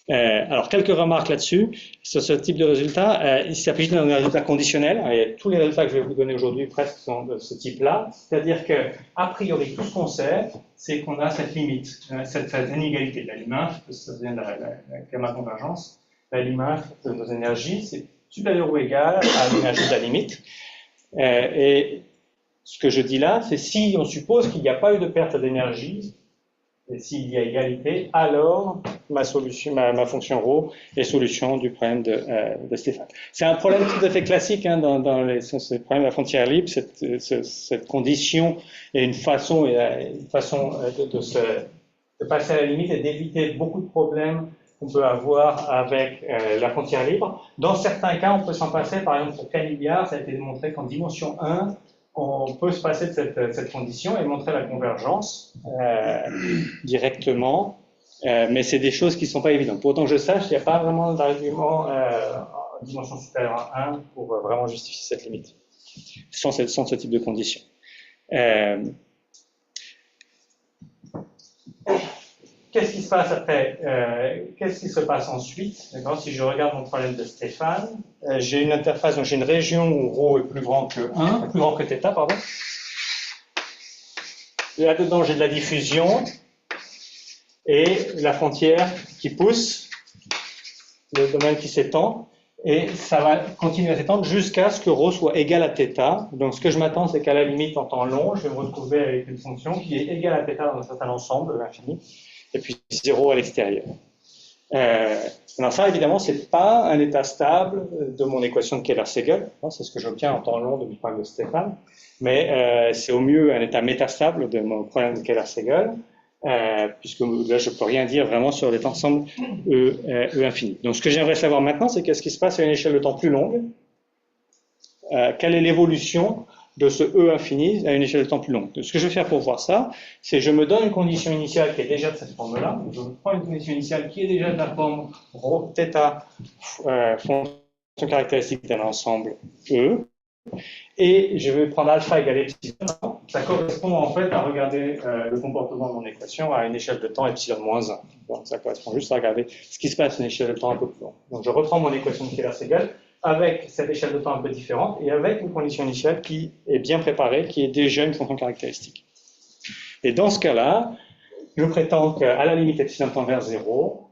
S2: Alors, quelques remarques là-dessus. Sur ce type de résultat, il s'agit d'un résultat conditionnel. Et tous les résultats que je vais vous donner aujourd'hui presque sont de ce type-là. C'est-à-dire que, a priori, tout ce qu'on sait, c'est qu'on a cette limite, cette inégalité de la Limach, que ça vient de la gamma convergence. La Limach de nos énergies, c'est supérieur ou égal à l'énergie de la limite. Et ce que je dis là, c'est si on suppose qu'il n'y a pas eu de perte d'énergie, et s'il y a égalité, alors ma fonction ρ est solution du problème de Stéphane. C'est un problème tout à fait classique dans les problèmes de la frontière libre. Cette condition est une façon de passer à la limite et d'éviter beaucoup de problèmes qu'on peut avoir avec la frontière libre. Dans certains cas, on peut s'en passer. Par exemple, pour Caniglia, ça a été démontré qu'en dimension 1, on peut se passer de cette condition et montrer la convergence directement, mais c'est des choses qui ne sont pas évidentes. Pour autant que je sache, il n'y a pas vraiment d'argument en dimension supérieure à 1 pour vraiment justifier cette limite, sans ce type de condition. Qu'est-ce qui se passe après? Qu'est-ce qui se passe ensuite? Si je regarde mon problème de Stéphane, j'ai une interface, donc j'ai une région où ρ est plus grand que 1, plus grand que θ, pardon. Là-dedans, j'ai de la diffusion et la frontière qui pousse, le domaine qui s'étend, et ça va continuer à s'étendre jusqu'à ce que ρ soit égal à θ. Donc, ce que je m'attends, c'est qu'à la limite, en temps long, je vais me retrouver avec une fonction qui est égale à θ dans un certain ensemble, l'infini, et puis 0 à l'extérieur. Alors ça, évidemment, c'est pas un état stable de mon équation de Taylor-Segal, c'est ce que j'obtiens en temps long de mon problème de Stéphane, mais c'est au mieux un état métastable de mon problème de Taylor-Segal. puisque là, je ne peux rien dire vraiment sur cet ensemble E infini. Donc, ce que j'aimerais savoir maintenant, c'est qu'est-ce qui se passe à une échelle de temps plus longue. Quelle est l'évolution de ce E infini à une échelle de temps plus longue. Donc, ce que je vais faire pour voir ça, c'est je me donne une condition initiale qui est déjà de cette forme-là. Je prends une condition initiale qui est déjà de la forme ρ, θ, fonction caractéristique d'un ensemble E. Et je vais prendre alpha égale epsilon. Ça correspond en fait à regarder le comportement de mon équation à une échelle de temps epsilon moins 1. Donc ça correspond juste à regarder ce qui se passe à une échelle de temps un peu plus longue. Donc je reprends mon équation de Keller-Segal avec cette échelle de temps un peu différente et avec une condition initiale qui est bien préparée, qui est déjà une fonction caractéristique. Et dans ce cas-là, je prétends qu'à la limite epsilon tend vers 0,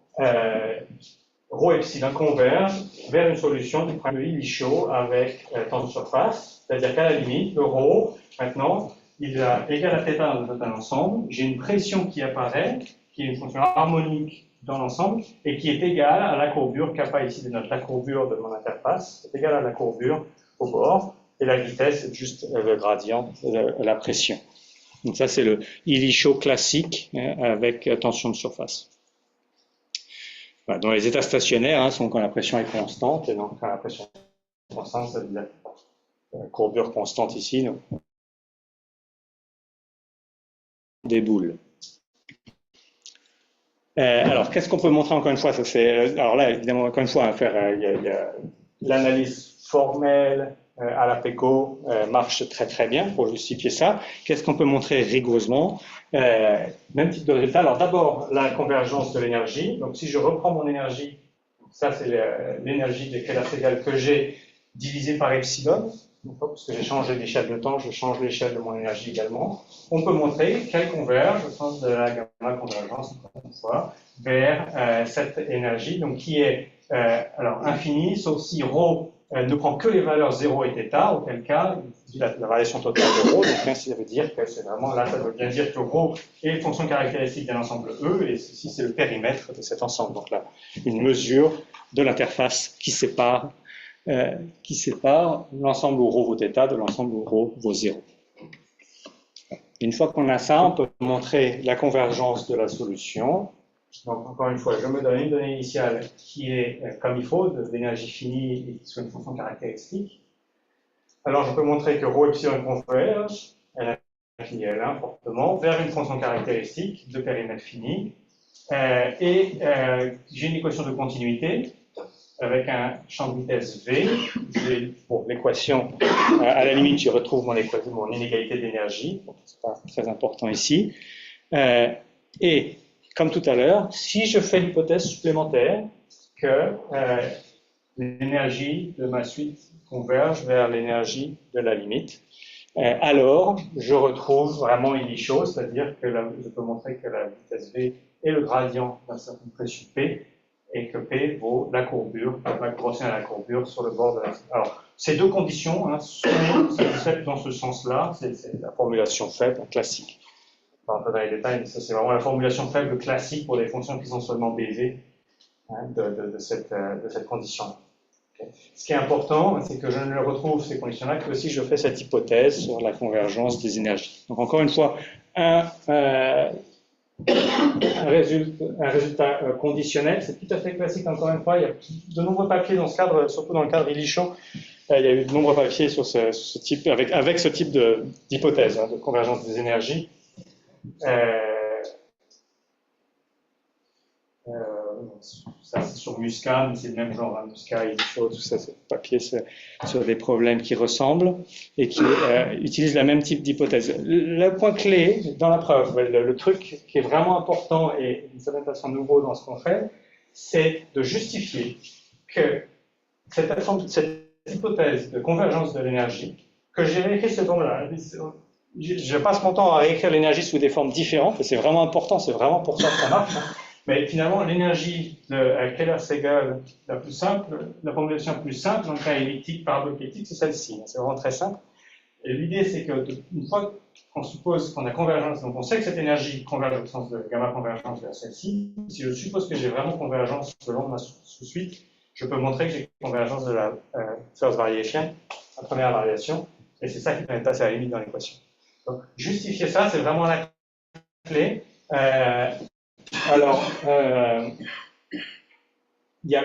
S2: ρ epsilon converge vers une solution du problème de Illichaux avec temps de surface, c'est-à-dire qu'à la limite, le ρ, maintenant, il est égal à θ dans un ensemble, j'ai une pression qui apparaît, qui est une fonction harmonique dans l'ensemble, et qui est égale à la courbure kappa ici de la courbure de mon interface, est égale à la courbure au bord, et la vitesse est juste le gradient de la pression. Donc ça, c'est le Illichaux classique avec tension de surface. Dans les états stationnaires, sont quand la pression est constante, et donc quand la pression est constante, ça veut dire courbure constante ici, donc, des boules. Alors, qu'est-ce qu'on peut montrer encore une fois ça, alors là, évidemment, encore une fois, à faire, il y a l'analyse formelle à la PECO marche très très bien pour justifier ça. Qu'est-ce qu'on peut montrer rigoureusement même type de résultat. Alors d'abord, la convergence de l'énergie. Donc si je reprends mon énergie, ça c'est l'énergie des Keller-Segal que j'ai divisé par epsilon, parce que j'ai changé l'échelle de temps, je change l'échelle de mon énergie également. On peut montrer qu'elle converge au sens de la gamma convergence, encore une fois, vers cette énergie, donc qui est alors infinie, sauf si ρ ne prend que les valeurs 0 et θ, auquel cas, la variation totale de ρ, donc ça veut dire que c'est vraiment, là, ça veut bien dire que ρ est une fonction caractéristique d'un ensemble E, et ceci, c'est le périmètre de cet ensemble. Donc là, une mesure de l'interface qui sépare l'ensemble où ρ vaut θ de l'ensemble où ρ vaut 0. Une fois qu'on a ça, on peut montrer la convergence de la solution. Donc, encore une fois, je me donne une donnée initiale qui est comme il faut, de l'énergie finie et qui soit une fonction caractéristique. Alors, je peux montrer que ρ epsilon converge, elle est L1 fortement, vers une fonction caractéristique de périmètre fini. J'ai une équation de continuité avec un champ de vitesse V. Pour l'équation, à la limite, je retrouve mon inégalité d'énergie. Donc, ce n'est pas très important ici. Et comme tout à l'heure, si je fais l'hypothèse supplémentaire que l'énergie de ma suite converge vers l'énergie de la limite, alors je retrouve vraiment Illichaux, c'est-à-dire que je peux montrer que la vitesse V est le gradient d'un certain pression P et que P vaut la courbure, la proportionnelle à la courbure sur le bord de la... Alors, ces deux conditions sont satisfaites dans ce sens-là, c'est la formulation faible, classique. Un peu dans les détails, mais ça c'est vraiment la formulation faible classique pour des fonctions qui sont seulement BV de cette condition-là. Okay. Ce qui est important, c'est que je ne retrouve ces conditions-là que si je fais cette hypothèse sur la convergence des énergies. Donc encore une fois, un résultat conditionnel, c'est tout à fait classique. Encore une fois, il y a de nombreux papiers dans ce cadre, surtout dans le cadre Illichaux. Il y a eu de nombreux papiers sur ce type, avec ce type d'hypothèse de convergence des énergies. Ça c'est sur Muscat, mais c'est le même genre, Muscat, Illichaux, tout ça, c'est papier sur des problèmes qui ressemblent et qui utilisent le même type d'hypothèse. Le point clé dans la preuve, le truc qui est vraiment important et d'une certaine façon nouveau dans ce qu'on fait, c'est de justifier que cette hypothèse de convergence de l'énergie, que j'ai réécrit ce temps-là, je passe mon temps à réécrire l'énergie sous des formes différentes, et c'est vraiment important, c'est vraiment pour ça que ça marche. Mais finalement, l'énergie de Keller-Segal la plus simple, la formulation la plus simple dans le cas elliptique, parabolique elliptique, c'est celle-ci. C'est vraiment très simple. Et l'idée, c'est qu'une fois qu'on suppose qu'on a convergence, donc on sait que cette énergie converge au sens de gamma convergence vers celle-ci. Si je suppose que j'ai vraiment convergence selon ma sous-suite, je peux montrer que j'ai convergence de la first variation, la première variation, et c'est ça qui permet de passer à la limite dans l'équation. Donc, justifier ça, c'est vraiment la clé. Alors, il y a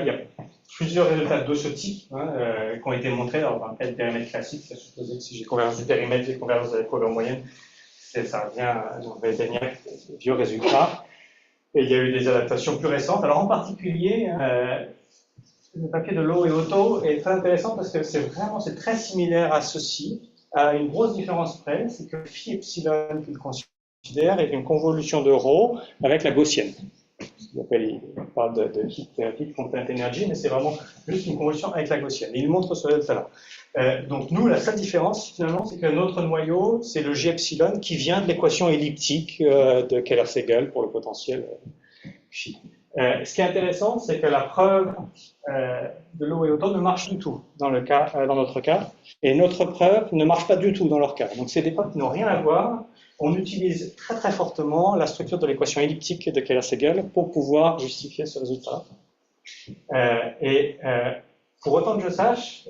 S2: plusieurs résultats de ce type qui ont été montrés. Alors, dans le cas du périmètre classique, ça supposait que si j'ai convergence du périmètre, j'ai convergence de la courbe en moyenne, ça revient, on va obtenir des vieux résultats. Et il y a eu des adaptations plus récentes. Alors, en particulier, le papier de Lowe et Otto est très intéressant parce que c'est très similaire à ceci, à une grosse différence près, c'est que phi epsilon qu'il considère est une convolution de rho avec la gaussienne. Il parle de heat content energy, mais c'est vraiment juste une convolution avec la gaussienne. Et il montre ce résultat-là. Donc nous, la seule différence, finalement, c'est que notre noyau, c'est le G epsilon qui vient de l'équation elliptique de Keller-Segel pour le potentiel phi. Ce qui est intéressant, c'est que la preuve de Lowe et Otto ne marche du tout dans notre cas, et notre preuve ne marche pas du tout dans leur cas. Donc c'est des preuves qui n'ont rien à voir. On utilise très très fortement la structure de l'équation elliptique de Keller-Segel pour pouvoir justifier ce résultat. Pour autant que je sache,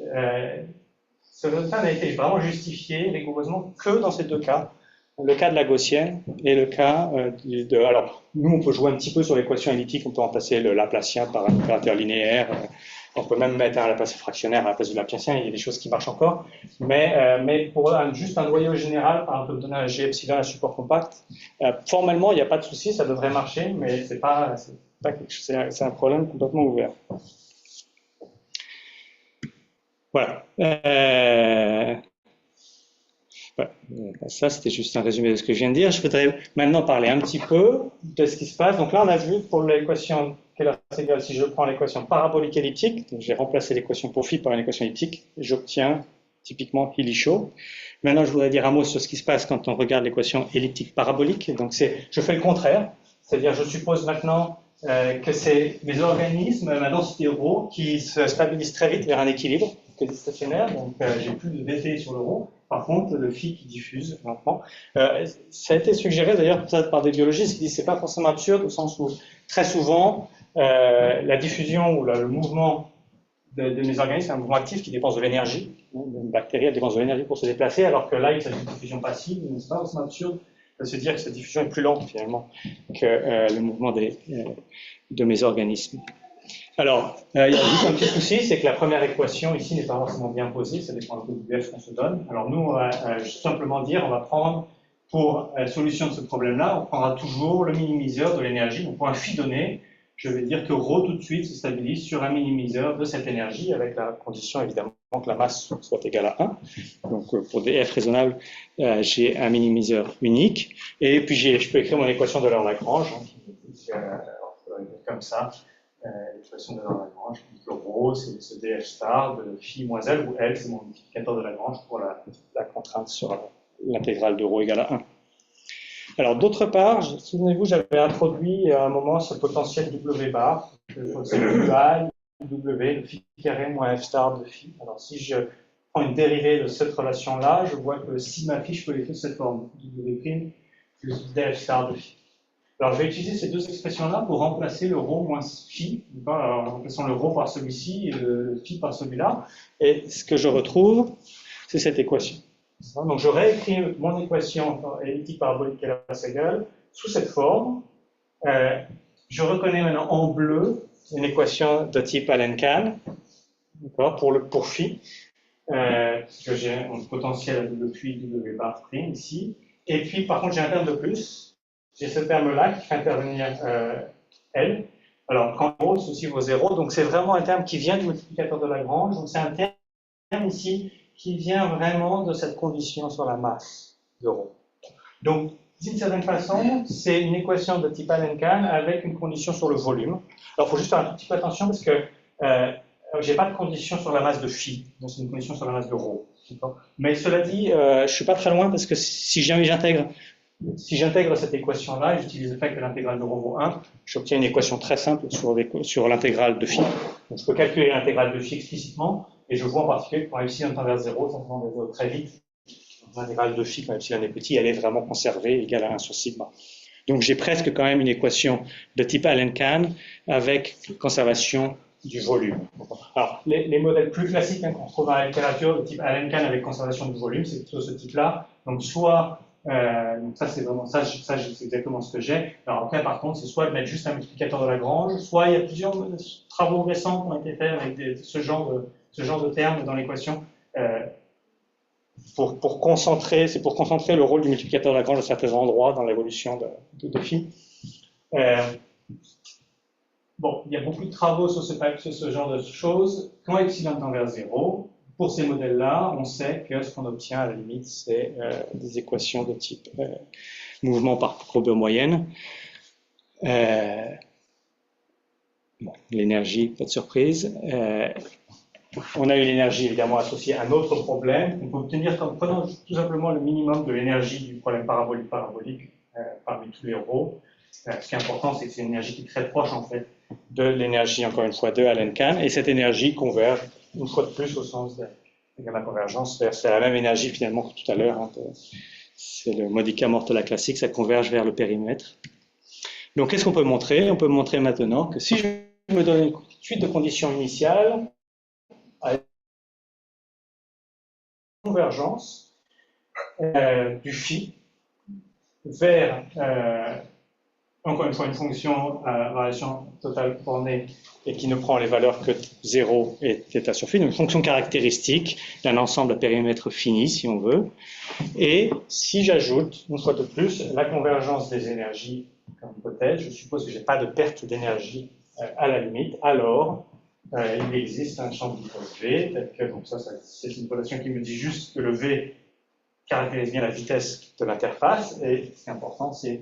S2: ce résultat n'a été vraiment justifié rigoureusement que dans ces deux cas. Le cas de la gaussienne et le cas alors, nous, on peut jouer un petit peu sur l'équation elliptique, on peut remplacer le Laplacien par un opérateur linéaire, on peut même mettre un Laplacien fractionnaire à la place du Laplacien, il y a des choses qui marchent encore, mais pour juste un noyau général, on peut donner un G epsilon à support compact. Formellement, il n'y a pas de souci, ça devrait marcher, mais c'est un problème complètement ouvert. Voilà. Voilà. Ça, c'était juste un résumé de ce que je viens de dire. Je voudrais maintenant parler un petit peu de ce qui se passe. Donc là, on a vu pour l'équation Keller-Segel, si je prends l'équation parabolique elliptique, donc j'ai remplacé l'équation pour phi par une équation elliptique, j'obtiens typiquement Illy-Shaw. Maintenant, je voudrais dire un mot sur ce qui se passe quand on regarde l'équation elliptique parabolique. Donc je fais le contraire, c'est-à-dire je suppose maintenant que c'est les organismes, la densité ρ, qui se stabilisent très vite vers un équilibre quasi stationnaire, donc j'ai plus de VT sur le ρ. Par contre, le phi qui diffuse lentement. Ça a été suggéré d'ailleurs peut-être par des biologistes qui disent que ce n'est pas forcément absurde au sens où très souvent la diffusion ou le mouvement de mes organismes est un mouvement actif qui dépense de l'énergie. Une bactérie, elle dépense de l'énergie pour se déplacer, alors que là, il s'agit d'une diffusion passive. Ce n'est pas forcément absurde de se dire que cette diffusion est plus lente finalement que le mouvement de mes organismes. Alors, il y a juste un petit souci, c'est que la première équation ici n'est pas forcément bien posée, ça dépend un peu du F qu'on se donne. Alors nous, on va simplement dire, on va prendre pour la solution de ce problème-là, on prendra toujours le minimiseur de l'énergie. Donc pour un phi donné, je vais dire que ρ tout de suite se stabilise sur un minimiseur de cette énergie, avec la condition évidemment que la masse soit égale à 1. Donc pour des F raisonnables, j'ai un minimiseur unique. Et puis je peux écrire mon équation de Lagrange, qui me dit comme ça. L'équation de Lagrange, le ρ, c'est ce df star de phi moins L, où L, c'est mon multiplicateur de Lagrange pour la contrainte sur l'intégrale de ρ égale à 1. Alors, d'autre part, souvenez-vous, j'avais introduit à un moment ce potentiel W bar, c'est I, W, le phi carré moins F star de phi. Alors, si je prends une dérivée de cette relation-là, je vois que si ma phi, je peux l'écrire de cette forme, W' plus df star de phi. Alors, je vais utiliser ces deux expressions-là pour remplacer le ρ moins phi. En remplaçant le ρ par celui-ci et le phi par celui-là. Et ce que je retrouve, c'est cette équation. Donc, je réécris mon équation elliptique parabolique Keller-Segel sous cette forme. Je reconnais maintenant en bleu une équation de type Allen-Kahn, pour phi, que j'ai un potentiel à double puits W bar prime ici. Et puis, par contre, j'ai un terme de plus. J'ai ce terme-là qui fait intervenir L. Alors, quand ρ, ceci vaut 0. Donc, c'est vraiment un terme qui vient du multiplicateur de Lagrange. Donc, c'est un terme ici qui vient vraiment de cette condition sur la masse de ρ. Donc, d'une certaine façon, c'est une équation de type Allen-Kahn avec une condition sur le volume. Alors, il faut juste faire un tout petit peu attention parce que je n'ai pas de condition sur la masse de phi. Donc, c'est une condition sur la masse de ρ. Mais cela dit, je ne suis pas très loin parce que si jamais j'intègre cette équation-là et j'utilise le fait que l'intégrale de ρ vaut 1, j'obtiens une équation très simple sur l'intégrale de phi. Donc, je peux calculer l'intégrale de phi explicitement et je vois en particulier que quand epsilon tend vers 0, ça tend vers 0 très vite. L'intégrale de phi, quand epsilon est petit, elle est vraiment conservée, égale à 1 sur sigma. Donc, j'ai presque quand même une équation de type Allen-Kahn avec conservation du volume. Alors, les modèles plus classiques qu'on trouve dans la littérature de type Allen-Kahn avec conservation du volume, c'est plutôt ce type-là. Donc, soit Donc ça, c'est vraiment ça, c'est exactement ce que j'ai. Alors après, par contre, c'est soit de mettre juste un multiplicateur de Lagrange, soit il y a plusieurs travaux récents qui ont été faits avec ce genre de termes dans l'équation. Pour concentrer le rôle du multiplicateur de Lagrange à certains endroits dans l'évolution de phi. Bon, il y a beaucoup de travaux sur ce genre de choses. Quand epsilon tend vers 0, pour ces modèles-là, on sait que ce qu'on obtient à la limite, c'est des équations de type mouvement par courbure moyenne. Bon, l'énergie, pas de surprise. On a une énergie évidemment associée à un autre problème. On peut obtenir en prenant tout simplement le minimum de l'énergie du problème parabolique parmi tous les rho. Ce qui est important, c'est que c'est une énergie qui est très proche en fait de l'énergie, encore une fois, de Allen-Kahn, et cette énergie converge une fois de plus au sens de la convergence. C'est la même énergie finalement que tout à l'heure. Hein, c'est le modica mortella classique, ça converge vers le périmètre. Donc qu'est-ce qu'on peut montrer? On peut montrer maintenant que si je me donne une suite de conditions initiales à convergence du phi vers encore une fois, une fonction à variation totale bornée et qui ne prend les valeurs que 0 et θ sur phi, donc une fonction caractéristique d'un ensemble à périmètre fini, si on veut. Et si j'ajoute, une fois de plus, la convergence des énergies comme hypothèse, je suppose que je n'ai pas de perte d'énergie à la limite, alors il existe un champ de V, donc ça c'est une relation qui me dit juste que le V caractérise bien la vitesse de l'interface, et ce qui est important, c'est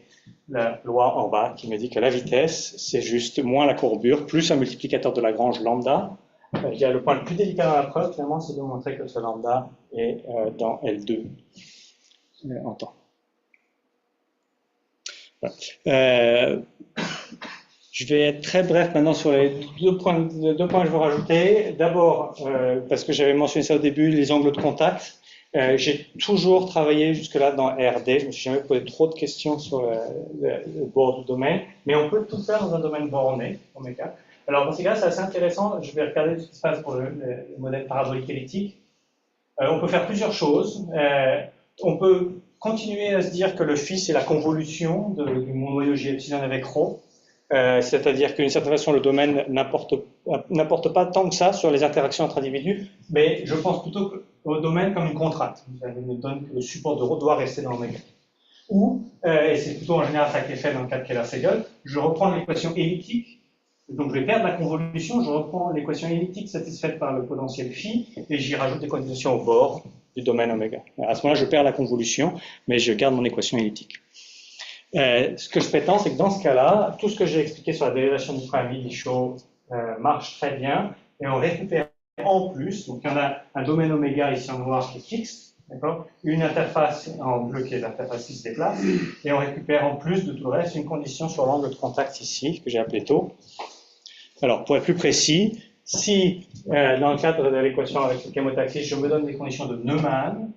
S2: la loi en bas qui me dit que la vitesse, c'est juste moins la courbure, plus un multiplicateur de Lagrange lambda. Il y a le point le plus délicat dans la preuve, finalement, c'est de montrer que ce lambda est dans L2 en temps. Je vais être très bref maintenant sur les deux points que je veux rajouter. D'abord, parce que j'avais mentionné ça au début, les angles de contact. J'ai toujours travaillé jusque-là dans RD, je ne me suis jamais posé trop de questions sur le bord du domaine, mais on peut tout faire dans un domaine borné, oméga. Alors dans ces cas, c'est assez intéressant, je vais regarder ce qui se passe pour le modèle parabolique elliptique. On peut faire plusieurs choses. On peut continuer à se dire que le phi, c'est la convolution du noyau J epsilon avec ρ. C'est-à-dire qu'une certaine façon, le domaine n'apporte pas tant que ça sur les interactions entre individus, mais je pense plutôt au domaine comme une contrainte. Il me donne que le support de ρ doit rester dans l'oméga. Ou, et c'est plutôt en général ça qui est fait dans le cas de Keller-Segal, je reprends l'équation elliptique, donc je vais perdre la convolution, je reprends l'équation elliptique satisfaite par le potentiel phi, et j'y rajoute des conditions au bord du domaine oméga. À ce moment-là, je perds la convolution, mais je garde mon équation elliptique. Ce que je prétends, c'est que dans ce cas-là, tout ce que j'ai expliqué sur la dérivation du prime Illichaux marche très bien, et on récupère en plus, donc il y en a un domaine oméga ici en noir qui est fixe, d'accord, une interface en bleu qui est l'interface qui se déplace, et on récupère en plus de tout le reste une condition sur l'angle de contact ici, que j'ai appelé tau. Alors, pour être plus précis, si dans le cadre de l'équation avec le chémotaxis, je me donne des conditions de Neumann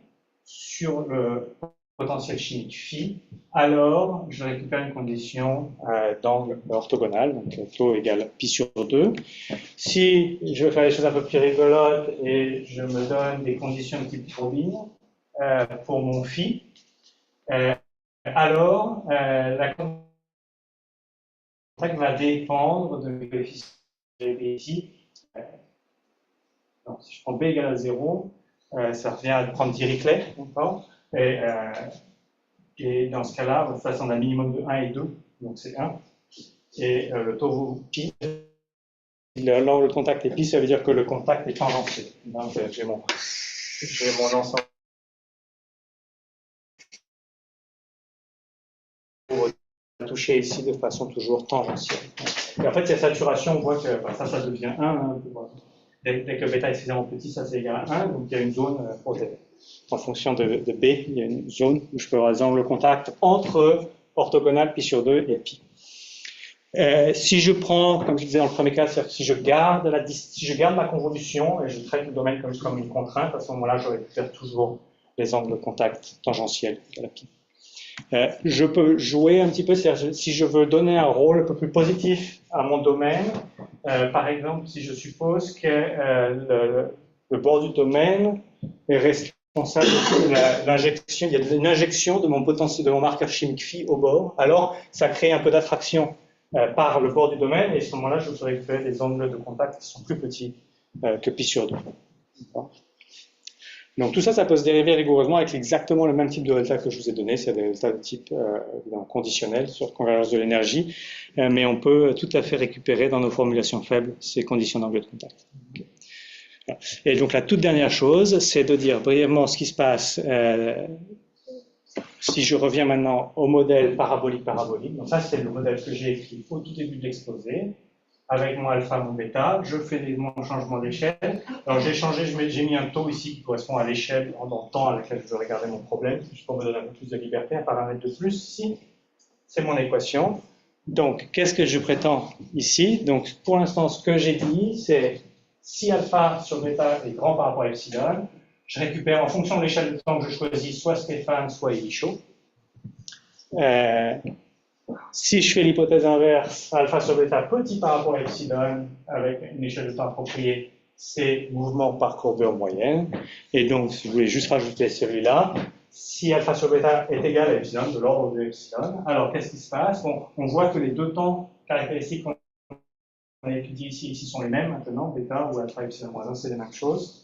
S2: sur le potentiel chimique phi, alors je récupère une condition d'angle orthogonal, donc tau égale pi sur 2. Si je veux faire les choses un peu plus rigolotes et je me donne des conditions de type turbine pour mon phi, alors la contact va dépendre de mes coefficients ici. Donc, si je prends b égale à 0, ça revient à prendre Dirichlet, d'accord, et dans ce cas-là, de toute façon, on a un minimum de 1 et 2, donc c'est 1. Et le taux pi, l'angle de contact est pi, ça veut dire que le contact est tangentiel. Donc j'ai mon ensemble touché ici de façon toujours tangentielle. Et en fait, il y a saturation, on voit que ça devient 1. Hein, dès que bêta est suffisamment petit, ça c'est égal à 1, donc il y a une zone en fonction de B, il y a une zone où je peux avoir des angles de contact entre orthogonal pi sur 2 et pi. Si je prends, comme je disais dans le premier cas, c'est-à-dire que si je garde ma convolution et je traite le domaine comme une contrainte, à ce moment-là, je récupère toujours les angles de contact tangentiels à la pi. Je peux jouer un petit peu, c'est-à-dire si je veux donner un rôle un peu plus positif à mon domaine, par exemple, si je suppose que le bord du domaine est restrict responsable de l'injection, il y a une injection de mon potentiel, de mon marqueur chimique phi au bord, alors ça crée un peu d'attraction par le bord du domaine, et à ce moment-là, je peux récupérer des angles de contact qui sont plus petits que pi sur 2. Donc tout ça, ça peut se dériver rigoureusement avec exactement le même type de résultat que je vous ai donné, c'est des résultats de type conditionnel sur convergence de l'énergie, mais on peut tout à fait récupérer dans nos formulations faibles ces conditions d'angle de contact. Et donc la toute dernière chose, c'est de dire brièvement ce qui se passe si je reviens maintenant au modèle parabolique-parabolique. Donc ça, c'est le modèle que j'ai écrit au tout début de l'exposé, avec mon alpha, mon bêta. Je fais mon changement d'échelle. Alors j'ai changé, j'ai mis un taux ici qui correspond à l'échelle dans le temps à laquelle je veux regarder mon problème, juste pour me donner un peu plus de liberté, un paramètre de plus ici. C'est mon équation. Donc, qu'est-ce que je prétends ici? Donc, pour l'instant, ce que j'ai dit, c'est si alpha sur bêta est grand par rapport à epsilon, je récupère en fonction de l'échelle de temps que je choisis, soit Stéphane, soit Elie-Shaw. Si je fais l'hypothèse inverse, alpha sur bêta petit par rapport à epsilon, avec une échelle de temps appropriée, c'est mouvement par courbure moyenne. Et donc, si vous voulez juste rajouter celui-là, si alpha sur bêta est égal à epsilon, de l'ordre de epsilon, alors qu'est-ce qui se passe? Bon, on voit que les deux temps caractéristiques qu'on a étudiés ici sont les mêmes maintenant, bêta ou alpha epsilon moins 1, c'est les mêmes choses.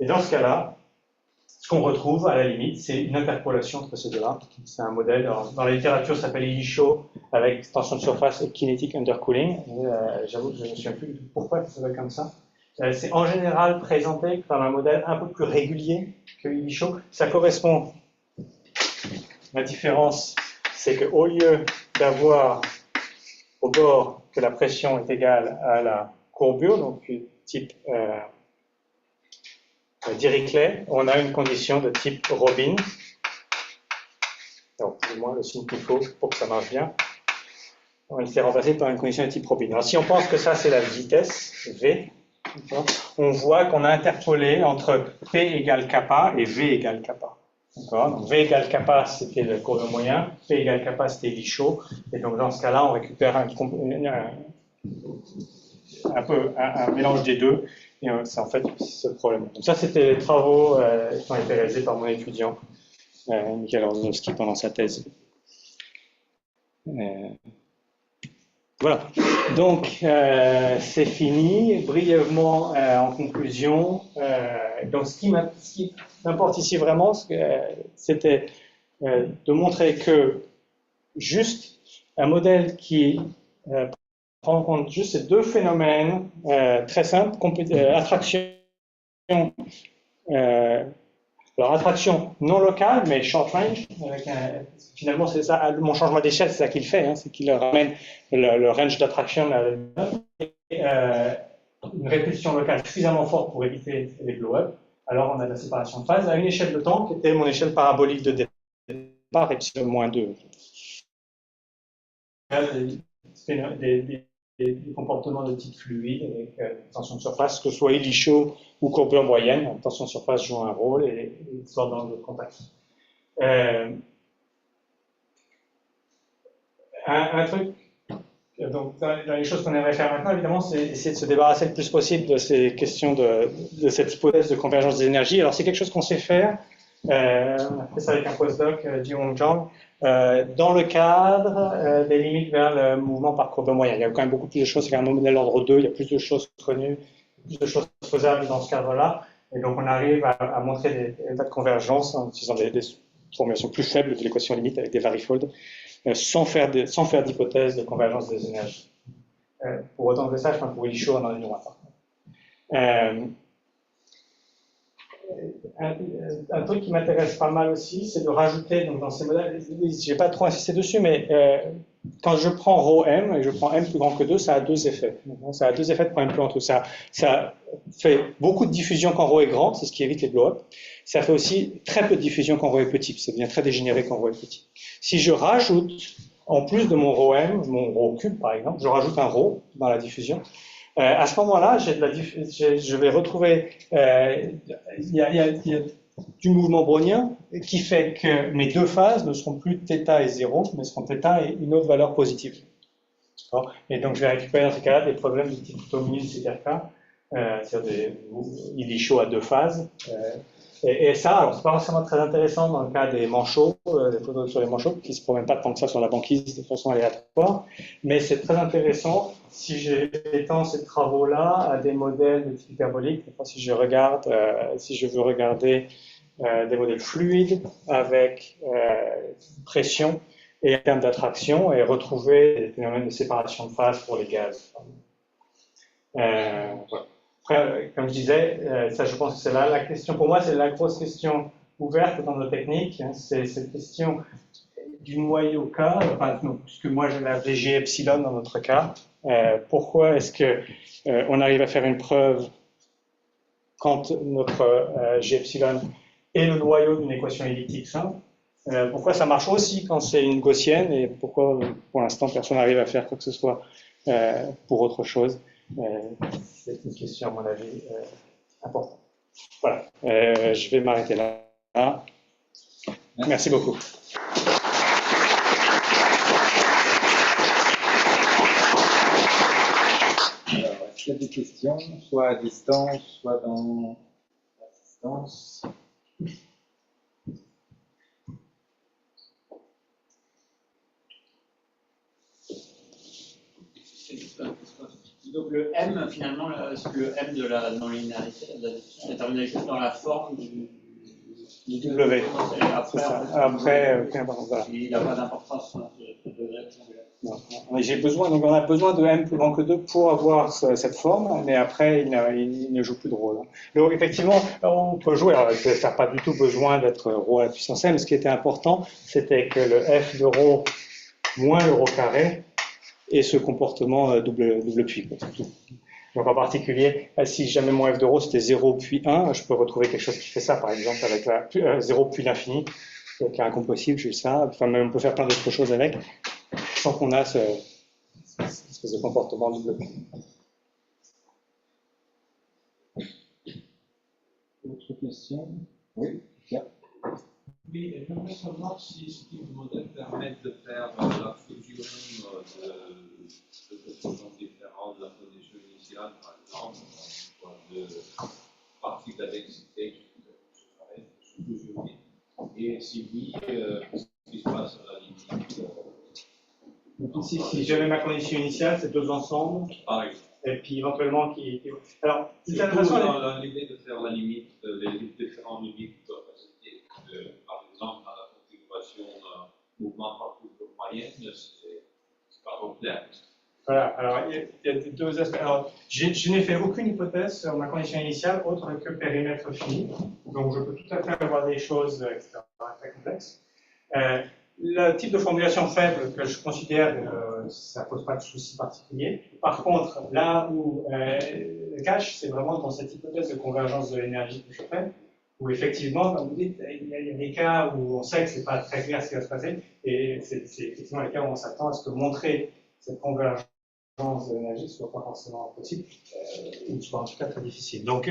S2: Et dans ce cas-là, ce qu'on retrouve à la limite, c'est une interpolation entre ces deux-là. C'est un modèle, dans la littérature, ça s'appelle Elie-Shaw avec tension de surface et kinetic undercooling. J'avoue que je ne me souviens plus pourquoi ça s'appelle comme ça. C'est en général présenté comme un modèle un peu plus régulier que Elie-Shaw. Ça correspond. La différence, c'est qu'au lieu d'avoir au bord que la pression est égale à la courbure, donc type Dirichlet, on a une condition de type Robin. Donc, du moins le signe qu'il faut pour que ça marche bien. On s'est remplacé par une condition de type Robin. Alors, si on pense que ça, c'est la vitesse, V, on voit qu'on a interpolé entre P égale kappa et V égale kappa. Donc, V égale kappa, c'était le courbure moyen, P égale kappa, c'était Elie-Shaw. Et donc, dans ce cas-là, on récupère un mélange des deux. Et c'est en fait ce problème. Donc ça, c'était les travaux qui ont été réalisés par mon étudiant, Michael Orzowski, pendant sa thèse. Voilà. Donc, c'est fini. Brièvement, en conclusion, donc ce qui m'importe ici vraiment, c'était de montrer que juste un modèle qui prend en compte juste ces deux phénomènes très simples, attraction, alors attraction non locale, mais short range, finalement c'est ça, mon changement d'échelle, c'est ça qu'il fait, c'est qu'il ramène le range d'attraction à une répulsion locale suffisamment forte pour éviter les blow-up. Alors on a la séparation de phase à une échelle de temps qui était mon échelle parabolique de départ, epsilon moins 2. Des comportements de type fluide avec tension de surface, que ce soit Elie-Shaw ou courbure moyenne. La tension de surface joue un rôle et l'histoire d'angle de contact. Un truc, donc dans les choses qu'on aimerait faire maintenant, évidemment, c'est essayer de se débarrasser le plus possible de ces questions de cette hypothèse de convergence des énergies. Alors c'est quelque chose qu'on sait faire. On a fait ça avec un postdoc, Ji-Won Jang, dans le cadre des limites vers le mouvement par courbe moyenne. Il y a quand même beaucoup plus de choses, c'est un modèle ordre 2, il y a plus de choses connues, plus de choses faisables dans ce cadre-là. Et donc on arrive à montrer des états de convergence en utilisant des formulations plus faibles de l'équation limite avec des varifolds, sans faire d'hypothèse de convergence des énergies. Pour autant que ça, je pense que pour Elie-Shaw, on en est loin. Un truc qui m'intéresse pas mal aussi, c'est de rajouter donc, dans ces modèles, je n'ai pas trop insisté dessus, mais quand je prends ρ m et je prends m plus grand que 2, ça a deux effets. Ça a deux effets de problème plus entre ça. Ça fait beaucoup de diffusion quand ρ est grand, c'est ce qui évite les blow-up. Ça fait aussi très peu de diffusion quand ρ est petit, ça devient très dégénéré quand ρ est petit. Si je rajoute, en plus de mon ρ m, mon ρ cube par exemple, je rajoute un ρ dans la diffusion. À ce moment-là, je vais retrouver, il y a du mouvement brownien qui fait que mes deux phases ne seront plus θ et 0, mais seront θ et une autre valeur positive. Et donc je vais récupérer dans ce cas-là des problèmes de type Tomlin-Seterka, c'est-à-dire Elie-Shaw à deux phases, Et ça, alors c'est pas forcément très intéressant dans le cas des manchots, des photos sur les manchots, qui se promènent pas tant que ça sur la banquise de façon aléatoire, mais c'est très intéressant si j'étends ces travaux-là à des modèles de type hyperbolique. Si je regarde, si je veux regarder des modèles fluides avec pression et en termes d'attraction et retrouver des phénomènes de séparation de phase pour les gaz. Voilà. Après, comme je disais, ça je pense que c'est là la question. Pour moi, c'est la grosse question ouverte dans nos techniques. Hein, c'est cette question du noyau K, enfin, non, puisque moi j'ai la VG epsilon dans notre cas. Pourquoi est-ce que on arrive à faire une preuve quand notre G epsilon est le noyau d'une équation elliptique simple? Pourquoi ça marche aussi quand c'est une gaussienne et pourquoi pour l'instant personne n'arrive à faire quoi que ce soit pour autre chose? C'est une question à mon avis importante. Voilà, je vais m'arrêter là. Merci beaucoup.
S1: Alors, est-ce qu'il y a des questions, soit à distance, soit dans l'assistance?
S3: Donc le M, finalement, est-ce que le M de la non-linéarité, de la définition, est terminé juste dans la forme du
S2: W.
S3: Après,
S2: voilà.
S3: il n'a pas d'importance.
S2: J'ai besoin, donc on a besoin de M plus grand que 2 pour avoir cette forme, mais après il ne joue plus de rôle. Donc effectivement, on peut jouer, alors ça n'a pas du tout besoin d'être ρ à la puissance M, ce qui était important, c'était que le F de ρ moins le ρ carré ait ce comportement double puits. Donc en particulier, si jamais mon F de ρ c'était 0 puis 1, je peux retrouver quelque chose qui fait ça, par exemple avec la 0 puis l'infini, qui est incompossible, j'ai ça, enfin même on peut faire plein d'autres choses avec, sans qu'on a cette espèce de comportement double puits.
S1: Autre question? Oui, Pierre.
S4: Oui, j'aimerais savoir si ce type de modèle permet de faire la fusion de composants différents de la condition initiale, par exemple, de partie de la densité qui serait sous-fusionnée. Et si oui, qu'est-ce qui se passe à la limite?
S2: Si j'avais ma condition initiale, c'est deux ensembles,
S4: Par exemple.
S2: et puis éventuellement alors,
S4: surtout dans l'idée de faire la limite, les différentes limites de capacité. Par exemple, dans la configuration mouvement par couple moyenne, c'est pas complexe.
S2: Voilà, alors il y a deux aspects. Alors, je n'ai fait aucune hypothèse sur ma condition initiale autre que périmètre fini, donc je peux tout à fait avoir des choses très complexes. Le type de formulation faible que je considère, ça ne pose pas de souci particulier. Par contre, là où le cache, c'est vraiment dans cette hypothèse de convergence de l'énergie que je fais, où effectivement, comme vous dites, il y a des cas où on sait que ce n'est pas très clair ce qui va se passer, et c'est effectivement les cas où on s'attend à ce que montrer cette convergence de l'énergie ne soit pas forcément possible, ou soit en tout cas très difficile. Donc,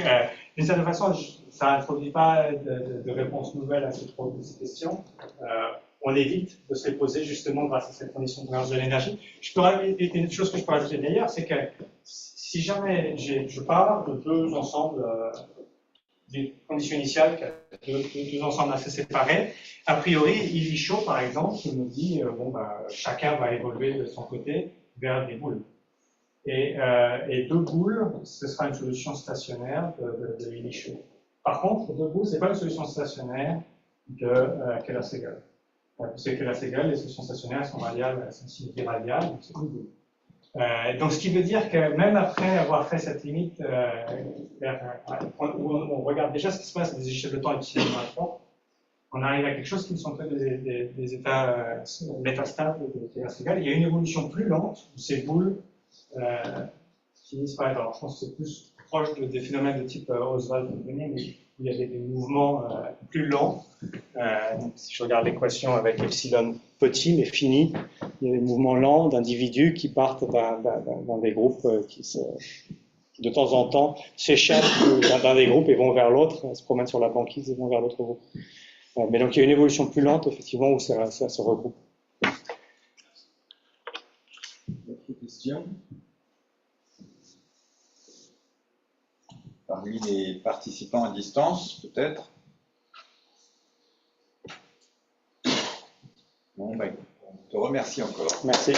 S2: d'une certaine façon, ça n'introduit pas de réponse nouvelle à ces questions. On évite de se les poser justement grâce à cette condition de convergence de l'énergie. Une chose que je peux rajouter d'ailleurs, c'est que si jamais je pars de deux ensembles, des conditions initiales, deux ensembles assez séparés, a priori, Illichot, par exemple, me dit chacun va évoluer de son côté vers des boules. Et deux boules, ce sera une solution stationnaire de Illichot. Par contre, deux boules, ce n'est pas une solution stationnaire de Keller-Segal. Parce que Keller-Segal, les solutions stationnaires sont radiales, elles sont symétrie radiale, donc c'est une boule. Donc ce qui veut dire que même après avoir fait cette limite, où on regarde déjà ce qui se passe à des échelles de temps epsilon moins, on arrive à quelque chose qui ne sont pas des états métastables de Keller-Segal. Il y a une évolution plus lente où ces boules finissent par être, alors je pense que c'est plus proche des phénomènes de type Oswald-Dunning, où il y a des mouvements plus lents. Donc, si je regarde l'équation avec epsilon petit mais fini, il y a des mouvements lents d'individus qui partent dans des groupes qui de temps en temps s'échappent d'un des groupes et vont vers l'autre, se promènent sur la banquise et vont vers l'autre groupe. Mais donc il y a une évolution plus lente effectivement où ça se regroupe.
S1: D'autres questions? Parmi les participants à distance, peut-être? Bon, ben, on te remercie encore.
S2: Merci.